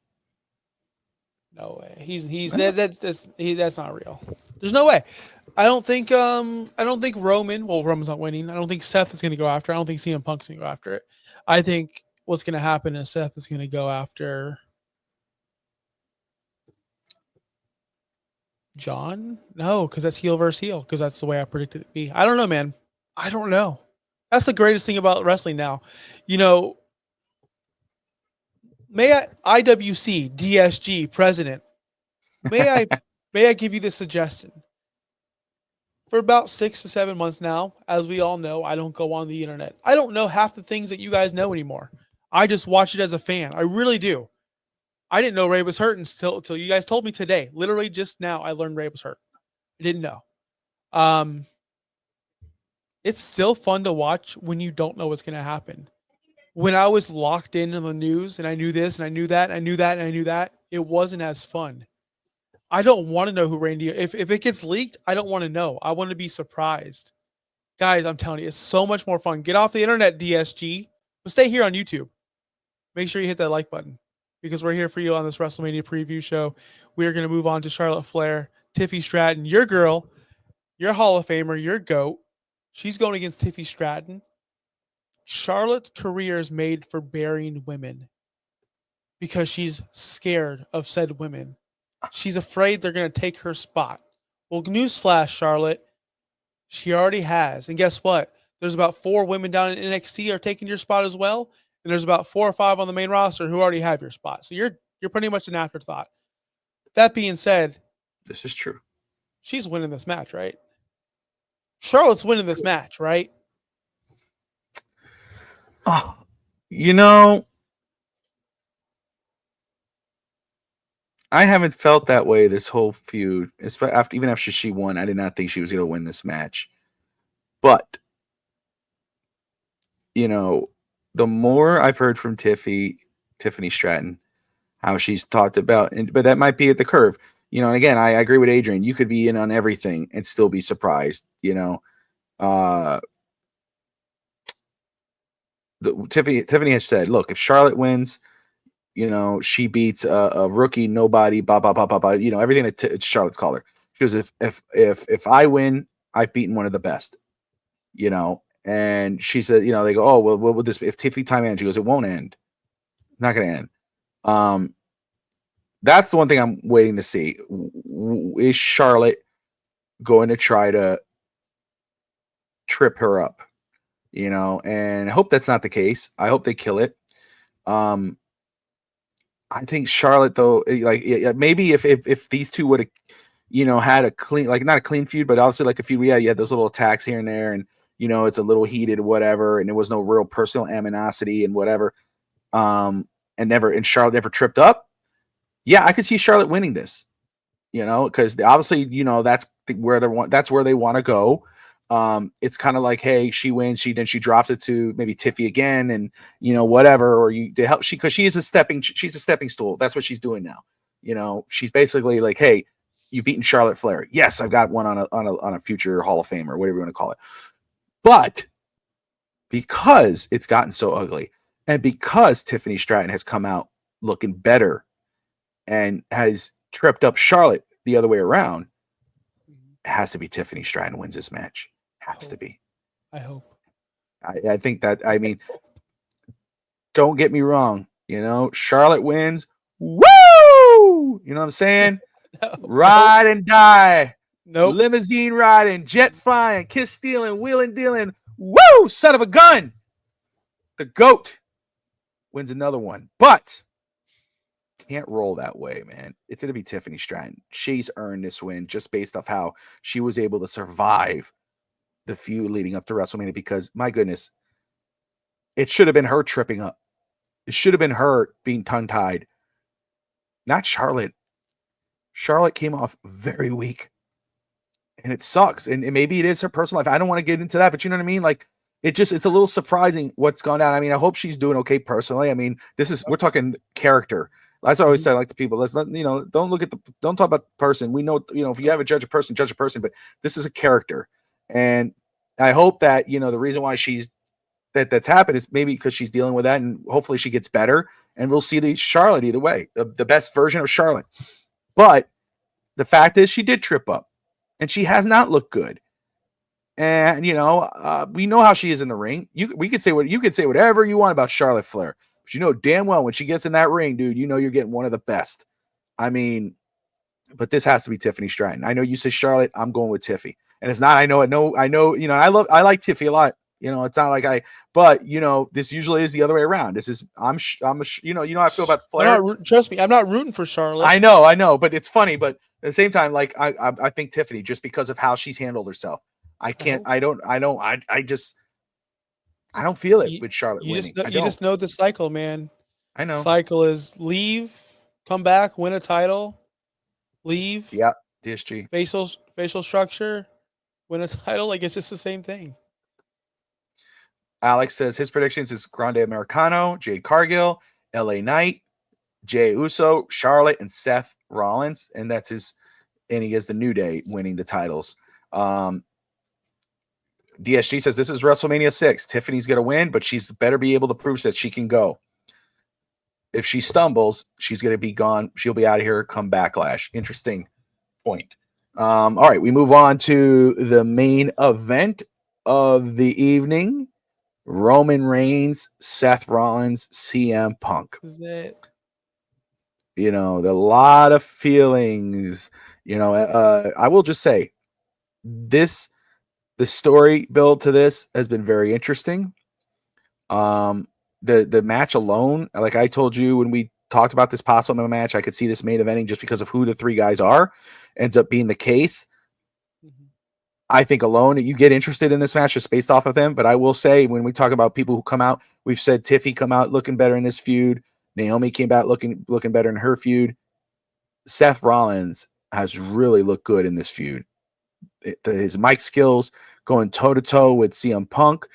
No way. That's not real. There's no way. I don't think Roman. Well, Roman's not winning. I don't think Seth is going to go after. I don't think CM Punk's going to go after it. I think what's going to happen is Seth is going to go after John. No, because that's heel versus heel. Because that's the way I predicted it to be. I don't know, man. I don't know. That's the greatest thing about wrestling now. You know, IWC DSG president, may I may I give you this suggestion? For about 6 to 7 months now, as we all know, I don't go on the internet. I don't know half the things that you guys know anymore. I just watch it as a fan. I really do. I didn't know Ray was hurt until you guys told me today. Literally just now, I learned Ray was hurt. I didn't know. It's still fun to watch when you don't know what's going to happen. When I was locked in on the news and I knew this and I knew that, and I knew that, and I knew that, it wasn't as fun. I don't want to know who Randy. If it gets leaked, I don't want to know. I want to be surprised. Guys, I'm telling you, it's so much more fun. Get off the internet, DSG, but stay here on YouTube. Make sure you hit that like button because we're here for you on this WrestleMania preview show. We are going to move on to Charlotte Flair, Tiffy Stratton, your girl, your Hall of Famer, your GOAT. She's going against Tiffy Stratton. Charlotte's career is made for burying women because she's scared of said women. She's afraid they're going to take her spot. Well, newsflash, Charlotte, she already has. And guess what? There's about 4 women down in NXT are taking your spot as well. And there's about 4 or 5 on the main roster who already have your spot. So you're pretty much an afterthought. That being said, this is true. She's winning this match, right? Charlotte's winning this match, right? Oh, you know, I haven't felt that way this whole feud. Even after she won, I did not think she was going to win this match. But, you know, the more I've heard from Tiffany Stratton, how she's talked about, but that might be at the curve. You know, and again, I agree with Adrian. You could be in on everything and still be surprised, you know. Tiffany has said, look, if Charlotte wins, you know, she beats a rookie, nobody, blah, blah, blah, blah, blah, you know, everything that Charlotte's called her. She goes, if I win, I've beaten one of the best, you know. And she said, you know, they go, oh, well, what would this be? If Tiffany time ends? She goes, it won't end. Not going to end. That's the one thing I'm waiting to see. Is Charlotte going to try to trip her up? You know, and I hope that's not the case. I hope they kill it. I think Charlotte, though, like maybe if these two would have, you know, had a clean, like not a clean feud, but obviously like a feud, you had those little attacks here and there, and you know, it's a little heated, whatever, and there was no real personal animosity and whatever. And Charlotte never tripped up. Yeah, I could see Charlotte winning this, you know, because obviously, you know, that's where they want to go. It's kind of like, hey, she wins, she drops it to maybe Tiffy again, and you know, whatever, or you to help because she's a stepping stool. That's what she's doing now. You know, she's basically like, hey, you've beaten Charlotte Flair. Yes, I've got one on a future Hall of Fame or whatever you want to call it. But because it's gotten so ugly, and because Tiffany Stratton has come out looking better and has tripped up Charlotte the other way around, it has to be Tiffany Stratton wins this match. Has to be. I hope. I think that, I mean, don't get me wrong. You know, Charlotte wins. Woo! You know what I'm saying? No, Ride and die. Nope. Limousine riding, jet flying, kiss stealing, wheeling dealing. Woo! Son of a gun. The GOAT wins another one. But can't roll that way, man. It's going to be Tiffany Stratton. She's earned this win just based off how she was able to survive the feud leading up to WrestleMania, because my goodness, it should have been her tripping up. It should have been her being tongue-tied, not Charlotte. Charlotte came off very weak, and it sucks. And maybe it is her personal life. I don't want to get into that, but you know what I mean? Like, it's a little surprising what's gone down. I mean, I hope she's doing okay personally. I mean, we're talking character. As I always say, like to people, let's not, you know, don't talk about the person. We know, you know, if you have a judge a person, but this is a character. And I hope that, you know, the reason why that's happened is maybe because she's dealing with that, and hopefully she gets better, and we'll see the Charlotte either way, the best version of Charlotte. But the fact is, she did trip up, and she has not looked good. And you know, we know how she is in the ring. You could say whatever you want about Charlotte Flair, but you know damn well when she gets in that ring, dude, you know you're getting one of the best. I mean, but this has to be Tiffany Stratton. I know you say Charlotte, I'm going with Tiffy. And it's not, I know, you know, I like Tiffy a lot. It's not like but this usually is the other way around. This is, how I feel about Flair. Trust me, I'm not rooting for Charlotte. I know, but it's funny. But at the same time, like I think Tiffany, just because of how she's handled herself, I don't feel it with Charlotte winning. You just know the cycle, man. I know. Cycle is leave, come back, win a title, leave. Yeah, DSG. Facial structure, win a title. Like, it's just the same thing. Alex says his predictions is Grande Americano, Jade Cargill, LA Knight, Jey Uso, Charlotte, and Seth Rollins. And that's his, and he has the New Day winning the titles. DSG says this is WrestleMania 6. Tiffany's going to win, but she's better be able to prove that she can go. If she stumbles, she's going to be gone. She'll be out of here come Backlash. Interesting point. All right, we move on to the main event of the evening. Roman Reigns, Seth Rollins, CM Punk. This is it. A lot of feelings. I will just say the story build to this has been very interesting. The match alone, like I told you when we talked about this possible match, I could see this main eventing just because of who the three guys are. Ends up being the case. Mm-hmm. I think alone you get interested in this match just based off of them. But I will say, when we talk about people who come out, we've said Tiffy come out looking better in this feud. Naomi came out looking better in her feud. Seth Rollins has really looked good in this feud. His mic skills, going toe to toe with CM Punk,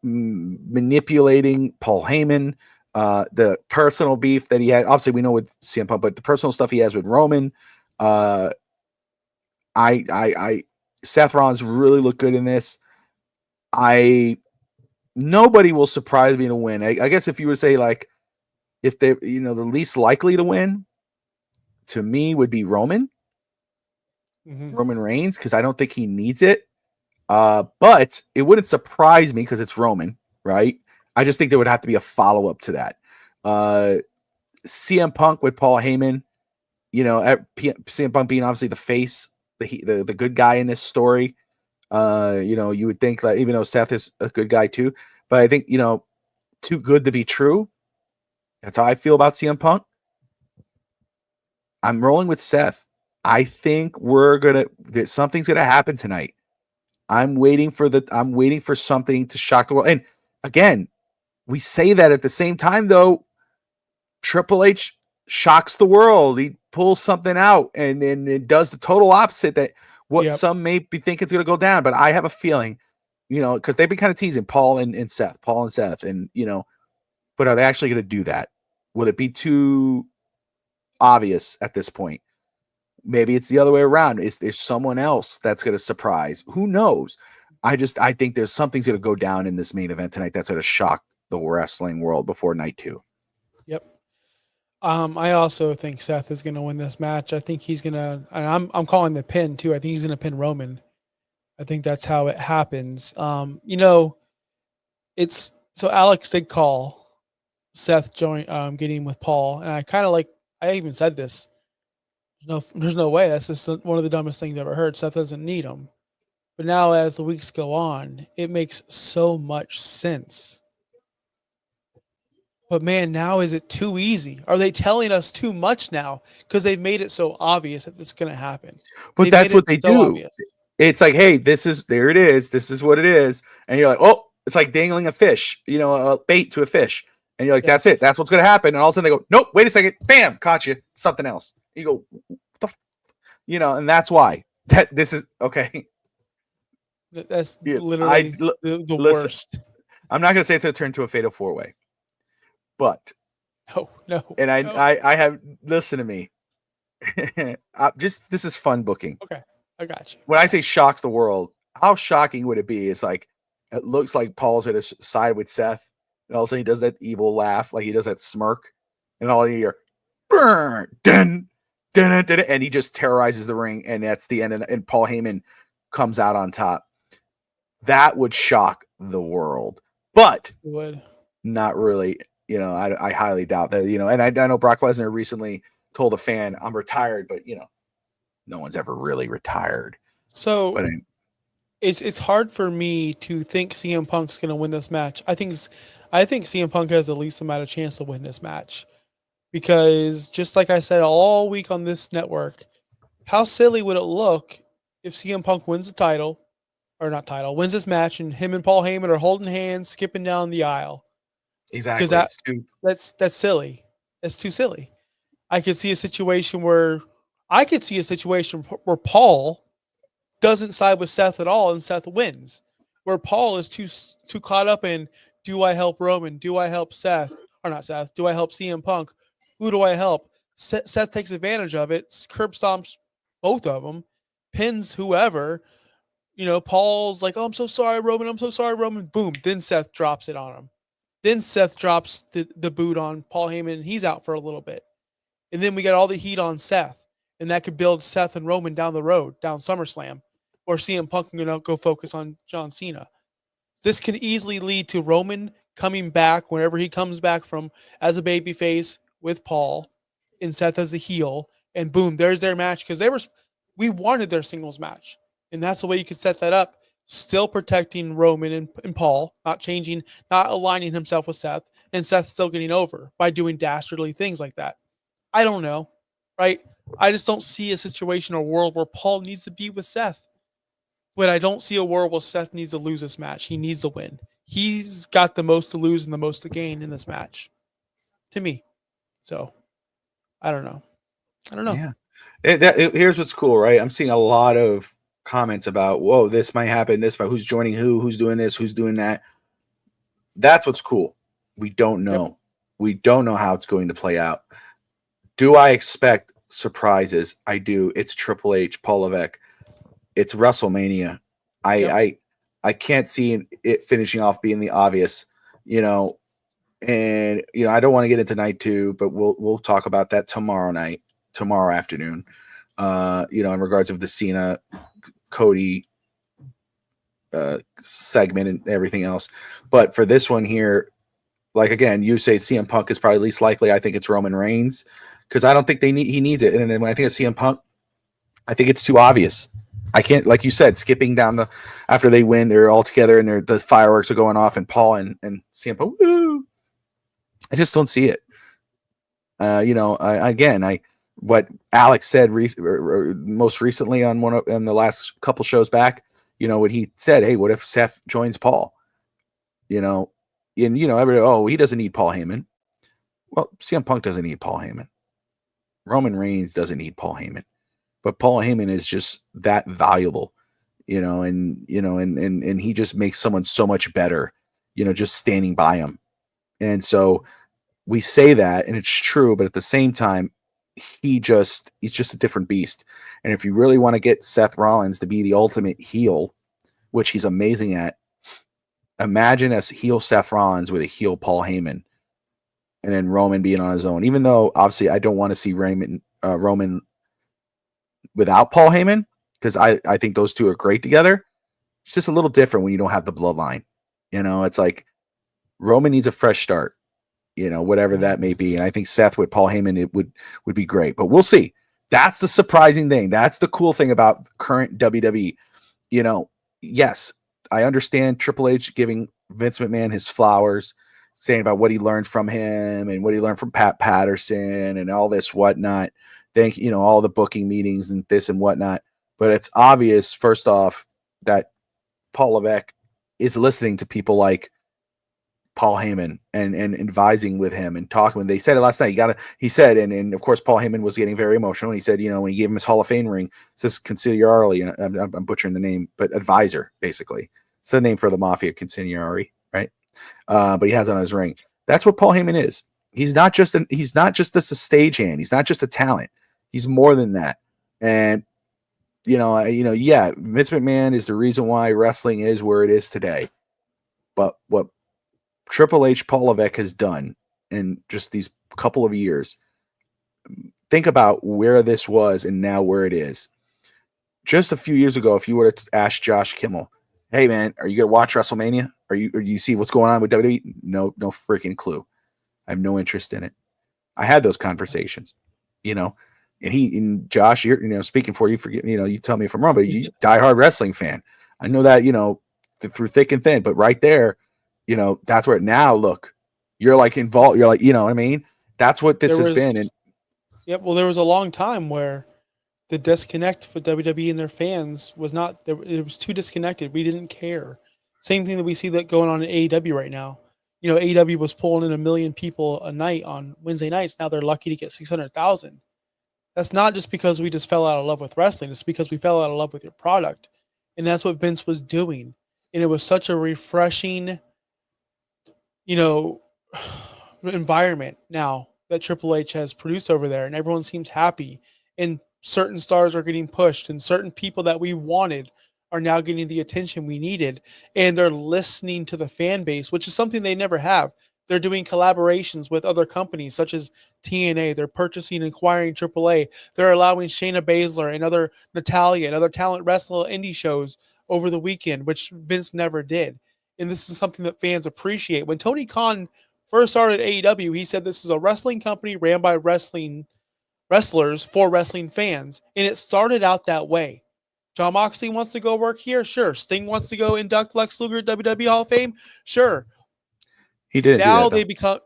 manipulating Paul Heyman, the personal beef that he had. Obviously, we know with CM Punk, but the personal stuff he has with Roman. Seth Rollins really looked good in this. Nobody will surprise me to win. I guess if you would say, like, if they, the least likely to win, to me would be Roman Reigns, because I don't think he needs it. But it wouldn't surprise me because it's Roman, right? I just think there would have to be a follow-up to that. CM Punk with Paul Heyman, CM Punk being obviously the face, the good guy in this story. You would think, like, even though Seth is a good guy too, but I think, too good to be true. That's how I feel about CM Punk. I'm rolling with Seth. I think something's gonna happen tonight. I'm waiting for something to shock the world. And again, we say that at the same time, though, Triple H shocks the world. He pulls something out and it does the total opposite that what some may be think it's going to go down. But I have a feeling, because they've been kind of teasing Paul and Seth, and, but are they actually going to do that? Will it be too obvious at this point? Maybe it's the other way around. Is there someone else that's going to surprise? Who knows? I think there's something's going to go down in this main event tonight that's going to shock the wrestling world before night 2. Yep. I also think Seth is going to win this match. I think he's going to, and I'm calling the pin too. I think he's going to pin Roman. I think that's how it happens. It's so Alex did call Seth getting with Paul, and I kind of I even said this. There's no way. That's just one of the dumbest things I've ever heard. Seth doesn't need him. But now, as the weeks go on, it makes so much sense. But man, now is it too easy? Are they telling us too much now? Because they've made it so obvious that it's going to happen. But that's what they do. Obvious. It's like, hey, there it is. This is what it is. And you're like, oh, it's like dangling a fish, a bait to a fish. And you're like, that's it. That's what's going to happen. And all of a sudden they go, nope, wait a second. Bam, caught you. Something else. You go, and that's why this is okay. That's literally the worst. I'm not going to say it's going to turn to a fatal 4-way, but no. And I have, listen to me. This is fun booking. Okay. I got you. When I say shocks the world, how shocking would it be? It's like, it looks like Paul's at his side with Seth, and all of a sudden he does that evil laugh, like he does that smirk, and all you hear, burn, dun, dun, dun, and he just terrorizes the ring, and that's the end. And Paul Heyman comes out on top. That would shock the world, but not really. I highly doubt that. And I know Brock Lesnar recently told a fan, "I'm retired," but no one's ever really retired. So it's hard for me to think CM Punk's going to win this match. I think CM Punk has the least amount of chance to win this match because just like I said all week on this network, how silly would it look if CM Punk wins the title or not title, wins this match and him and Paul Heyman are holding hands, skipping down the aisle? Because Exactly. It's too. that's silly. That's too silly. I could see a situation where Paul doesn't side with Seth at all and Seth wins. Where Paul is too caught up in, do I help Roman? Do I help Seth? Or not Seth? Do I help CM Punk? Who do I help? Seth takes advantage of it, curb stomps both of them, pins whoever. Paul's like, "Oh, I'm so sorry, Roman. I'm so sorry, Roman." Boom. Then Seth drops it on him. Then Seth drops the boot on Paul Heyman, and he's out for a little bit. And then we got all the heat on Seth, and that could build Seth and Roman down the road, down SummerSlam, or CM Punk can go focus on John Cena. This can easily lead to Roman coming back whenever he comes back from as a babyface with Paul, and Seth as a heel, and boom, there's their match because we wanted their singles match, and that's the way you could set that up. Still protecting Roman and Paul, not changing, not aligning himself with Seth, and Seth still getting over by doing dastardly things like that. I don't know, right? I just don't see a situation or world where Paul needs to be with Seth. But I don't see a world where Seth needs to lose this match. He needs to win. He's got the most to lose and the most to gain in this match, to me. So, I don't know. Yeah. Here's what's cool, right? I'm seeing a lot of comments about, whoa, this might happen, this might, who's joining who's doing this, who's doing that. That's what's cool. We don't know. Yep. We don't know how it's going to play out. Do I expect surprises? I do. It's Triple H, Paul Levesque. It's WrestleMania. I can't see it finishing off being the obvious, and I don't want to get into night 2, but we'll talk about that tomorrow afternoon. In regards of the Cena Cody segment and everything else. But for this one here, like again, you say CM Punk is probably least likely. I think it's Roman Reigns because I don't think he needs it. And then when I think of CM Punk, I think it's too obvious. I can't, like you said, skipping down after they win, they're all together and the fireworks are going off and Paul and CM Punk, woo! I just don't see it. What Alex said most recently on the last couple shows back, what he said, hey, what if Seth joins Paul? Everybody, he doesn't need Paul Heyman. Well, CM Punk doesn't need Paul Heyman. Roman Reigns doesn't need Paul Heyman. But Paul Heyman is just that valuable, and he just makes someone so much better, just standing by him. And so we say that, and it's true, but at the same time, he's just a different beast. And if you really want to get Seth Rollins to be the ultimate heel, which he's amazing at, imagine a heel Seth Rollins with a heel Paul Heyman, and then Roman being on his own. Even though obviously I don't want to see Roman without Paul Heyman, because I think those two are great together. It's just a little different when you don't have the bloodline. It's like Roman needs a fresh start, whatever that may be. And I think Seth with Paul Heyman, it would be great. But we'll see. That's the surprising thing. That's the cool thing about current WWE. Yes, I understand Triple H giving Vince McMahon his flowers, saying about what he learned from him and what he learned from Pat Patterson and all this whatnot. Thank all the booking meetings and this and whatnot. But it's obvious, first off, that Paul Levesque is listening to people like Paul Heyman and advising with him and talking. When they said it last night, he said, and of course Paul Heyman was getting very emotional. And he said, when he gave him his Hall of Fame ring, it says consigliere. I'm butchering the name, but advisor, basically. It's the name for the mafia, consigliere, right? But he has it on his ring. That's what Paul Heyman is. He's not just a stagehand. He's not just a talent. He's more than that. And yeah, Vince McMahon is the reason why wrestling is where it is today. But what Triple H, Paul Levesque has done in just these couple of years, think about where this was and now where it is. Just a few years ago, if you were to ask Josh Kimmel, hey man, are you gonna watch WrestleMania? Or do you see what's going on with WWE? No freaking clue. I have no interest in it. I had those conversations, and Josh, you're speaking for you. Forget, you tell me if I'm wrong, but you diehard wrestling fan. I know that, through thick and thin, but right there, that's where now look, you're like involved. You're like, you know what I mean? That's what this There has was, been. And yep. Well, there was a long time where the disconnect with WWE and their fans was not there. It was too disconnected. We didn't care. Same thing that we see that going on in AEW right now. AEW was pulling in 1 million people a night on Wednesday nights. Now they're lucky to get 600,000. That's not just because we just fell out of love with wrestling. It's because we fell out of love with your product. And that's what Vince was doing. And it was such a refreshing, you know, environment now that Triple H has produced over there. And everyone seems happy. And certain stars are getting pushed. And certain people that we wanted are now getting the attention we needed. And they're listening to the fan base, which is something they never have. They're doing collaborations with other companies such as TNA. They're purchasing and acquiring AAA. They're allowing Shayna Baszler and other Natalia and other talent wrestler indie shows over the weekend, which Vince never did. And this is something that fans appreciate. When Tony Khan first started AEW, he said this is a wrestling company ran by wrestlers for wrestling fans. And it started out that way. Jon Moxley wants to go work here? Sure. Sting wants to go induct Lex Luger at WWE Hall of Fame? Sure. he didn't do Now that, though.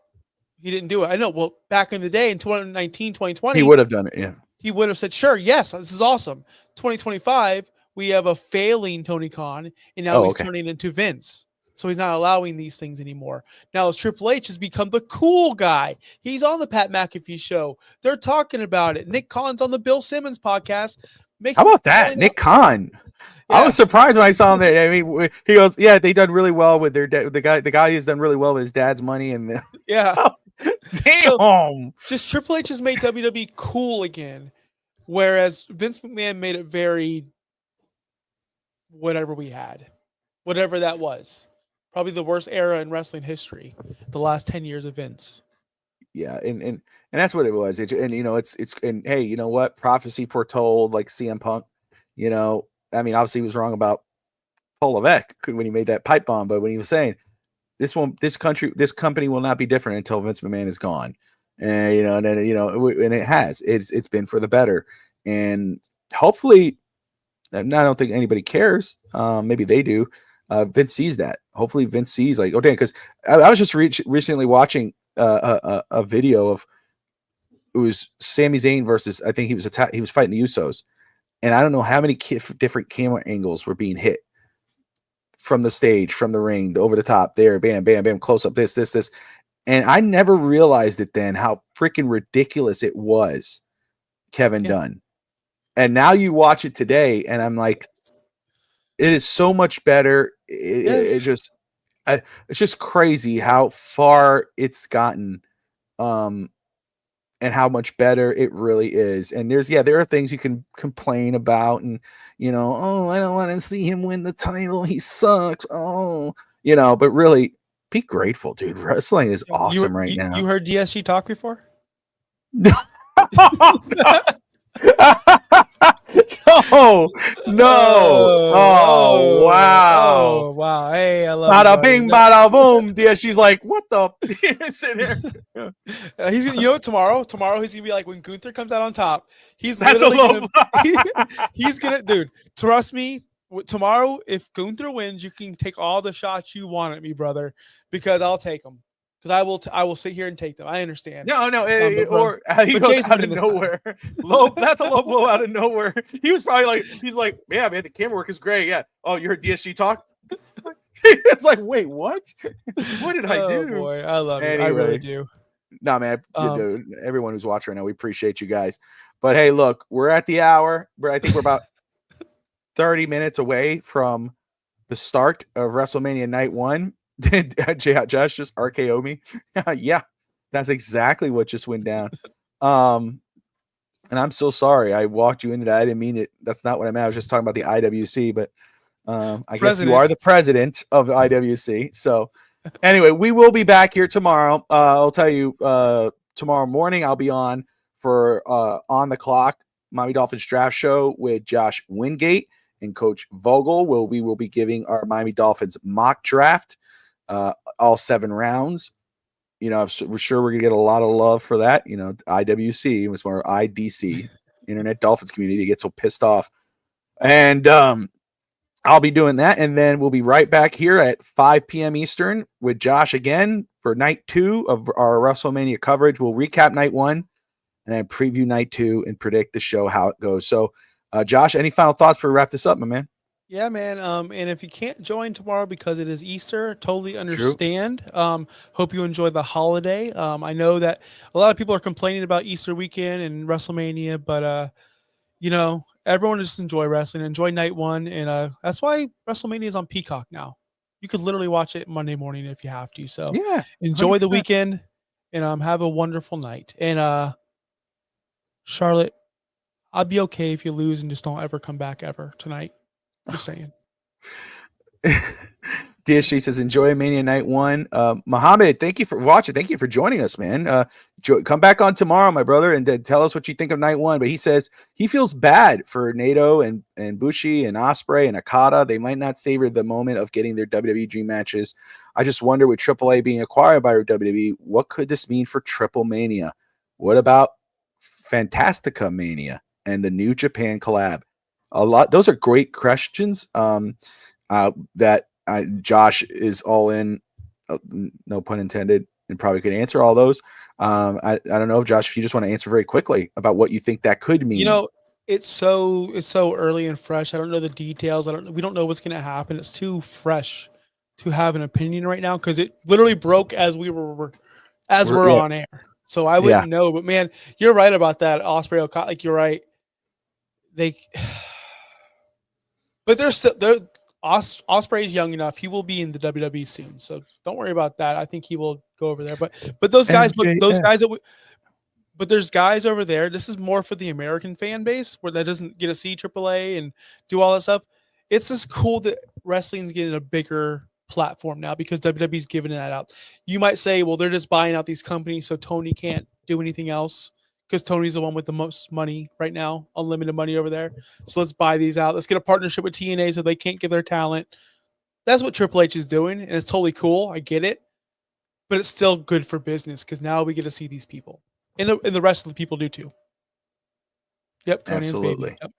he didn't do it. I know. Well, back in the day in 2019, 2020, He would have done it. Yeah. he would have said, sure, yes, this is awesome. 2025, we have a failing Tony Khan, and now Oh, he's okay. turning into Vince. So he's not allowing these things anymore. Now Triple H has become the cool guy. He's on the Pat McAfee show. They're talking about it. Nick Khan's on the Bill Simmons podcast. How about that? Nick Khan. I was surprised when I saw him there. I mean, he goes, "Yeah, they done really well with their the guy has done really well with his dad's money." And yeah, damn, so, just Triple H has made WWE cool again, whereas Vince McMahon made it very whatever we had, whatever that was. Probably the worst era in wrestling history, the last 10 years of Vince. Yeah, and that's what it was. And it's and hey, you know what? Prophecy foretold, like CM Punk. I mean, obviously he was wrong about Paul Levesque when he made that pipe bomb, but when he was saying this company will not be different until Vince McMahon is gone, and and it has. It's been for the better, and hopefully, I don't think anybody cares. Maybe they do. Vince sees that. Hopefully, Vince sees like, oh damn, because I was just recently watching a video of it was Sami Zayn versus, I think he was fighting the Usos, and I don't know how many different camera angles were being hit from the stage, from the ring, over the top, there, bam, bam, bam, close up, this, and I never realized it then how freaking ridiculous it was, Kevin Dunn. And now you watch it today, and I'm like, it is so much better. It's just crazy how far it's gotten, and how much better it really is. And there are things you can complain about, and oh, I don't want to see him win the title. He sucks. Oh, but really be grateful, dude. Wrestling is awesome right now. You heard DSG talk before? No. Oh, wow. Oh, wow. Hey, I love bada bing, bada boom. Yeah, she's like, what the? He's what, tomorrow he's gonna be like, when Gunther comes out on top, he's gonna dude, trust me, tomorrow if Gunther wins, you can take all the shots you want at me, brother, because I'll take them. Because I will sit here and take them. I understand. No, or he goes out of nowhere. That's a low blow out of nowhere. He was probably like, he's like, yeah, man, the camera work is great. Yeah. Oh, you heard DSG talk? It's like, wait, what? What did I do? Oh boy, I love it. I really do. No, man, dude, everyone who's watching right now, we appreciate you guys. But hey, look, we're at the hour. I think we're about 30 minutes away from the start of WrestleMania Night One. Did Josh just RKO me? Yeah, that's exactly what just went down. And I'm so sorry I walked you into that. I didn't mean it. That's not what I meant. I was just talking about the IWC, but I guess you are the president of the IWC. So anyway, we will be back here tomorrow. I'll tell you, tomorrow morning I'll be on for On the Clock, Miami Dolphins draft show with Josh Wingate and Coach Vogel. We will be giving our Miami Dolphins mock draft. All 7 rounds. We're sure we're gonna get a lot of love for that. IWC was more IDC, Internet Dolphins Community, get so pissed off. And I'll be doing that, and then we'll be right back here at 5 p.m. Eastern with Josh again for night 2 of our WrestleMania coverage. We'll recap night 1 and then preview night 2 and predict the show, how it goes. So, Josh, any final thoughts before we wrap this up, my man? Yeah, man. And if you can't join tomorrow because it is Easter, totally True. understand. Hope you enjoy the holiday. I know that a lot of people are complaining about Easter weekend and WrestleMania, but everyone just enjoy wrestling, enjoy night 1, and that's why WrestleMania is on Peacock now. You could literally watch it Monday morning if you have to. So Yeah, enjoy the 100%. weekend and have a wonderful night. And Charlotte, I'd be okay if you lose and just don't ever come back ever tonight. Just saying. DSG says, enjoy Mania Night 1. Muhammad, thank you for watching. Thank you for joining us, man. Come back on tomorrow, my brother, and tell us what you think of Night 1. But he says he feels bad for Nato and Bushi and Ospreay and Okada. They might not savor the moment of getting their WWE dream matches. I just wonder, with AAA being acquired by WWE, what could this mean for Triple Mania? What about Fantastica Mania and the New Japan collab? Those are great questions. That Josh is all in, no pun intended, and probably could answer all those. I don't know, Josh, if you just want to answer very quickly about what you think that could mean. It's so early and fresh. I don't know the details. We don't know what's going to happen. It's too fresh to have an opinion right now because it literally broke as we're on air. So I wouldn't know. But man, you're right about that, Ospreay. Like you're right. But Ospreay's young enough. He will be in the WWE soon, so don't worry about that. I think he will go over there. But those guys, but there's guys over there. This is more for the American fan base where that doesn't get to see AAA and do all that stuff. It's just cool that wrestling's getting a bigger platform now because WWE's giving that out. You might say, well, they're just buying out these companies, so Tony can't do anything else. Because Tony's the one with the most money right now, unlimited money over there. So let's buy these out. Let's get a partnership with TNA so they can't get their talent. That's what Triple H is doing, and it's totally cool. I get it. But it's still good for business because now we get to see these people. And the rest of the people do too. Yep, Conan's Absolutely. baby. Yep.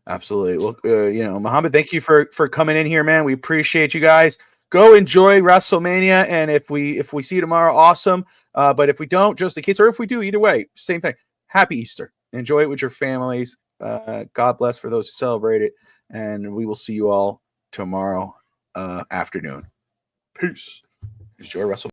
Absolutely. Well, Muhammad, thank you for coming in here, man. We appreciate you guys. Go enjoy WrestleMania, and if we see you tomorrow, awesome. But if we don't, just in case, or if we do, either way, same thing. Happy Easter. Enjoy it with your families. God bless for those who celebrate it, and we will see you all tomorrow afternoon. Peace. Enjoy WrestleMania.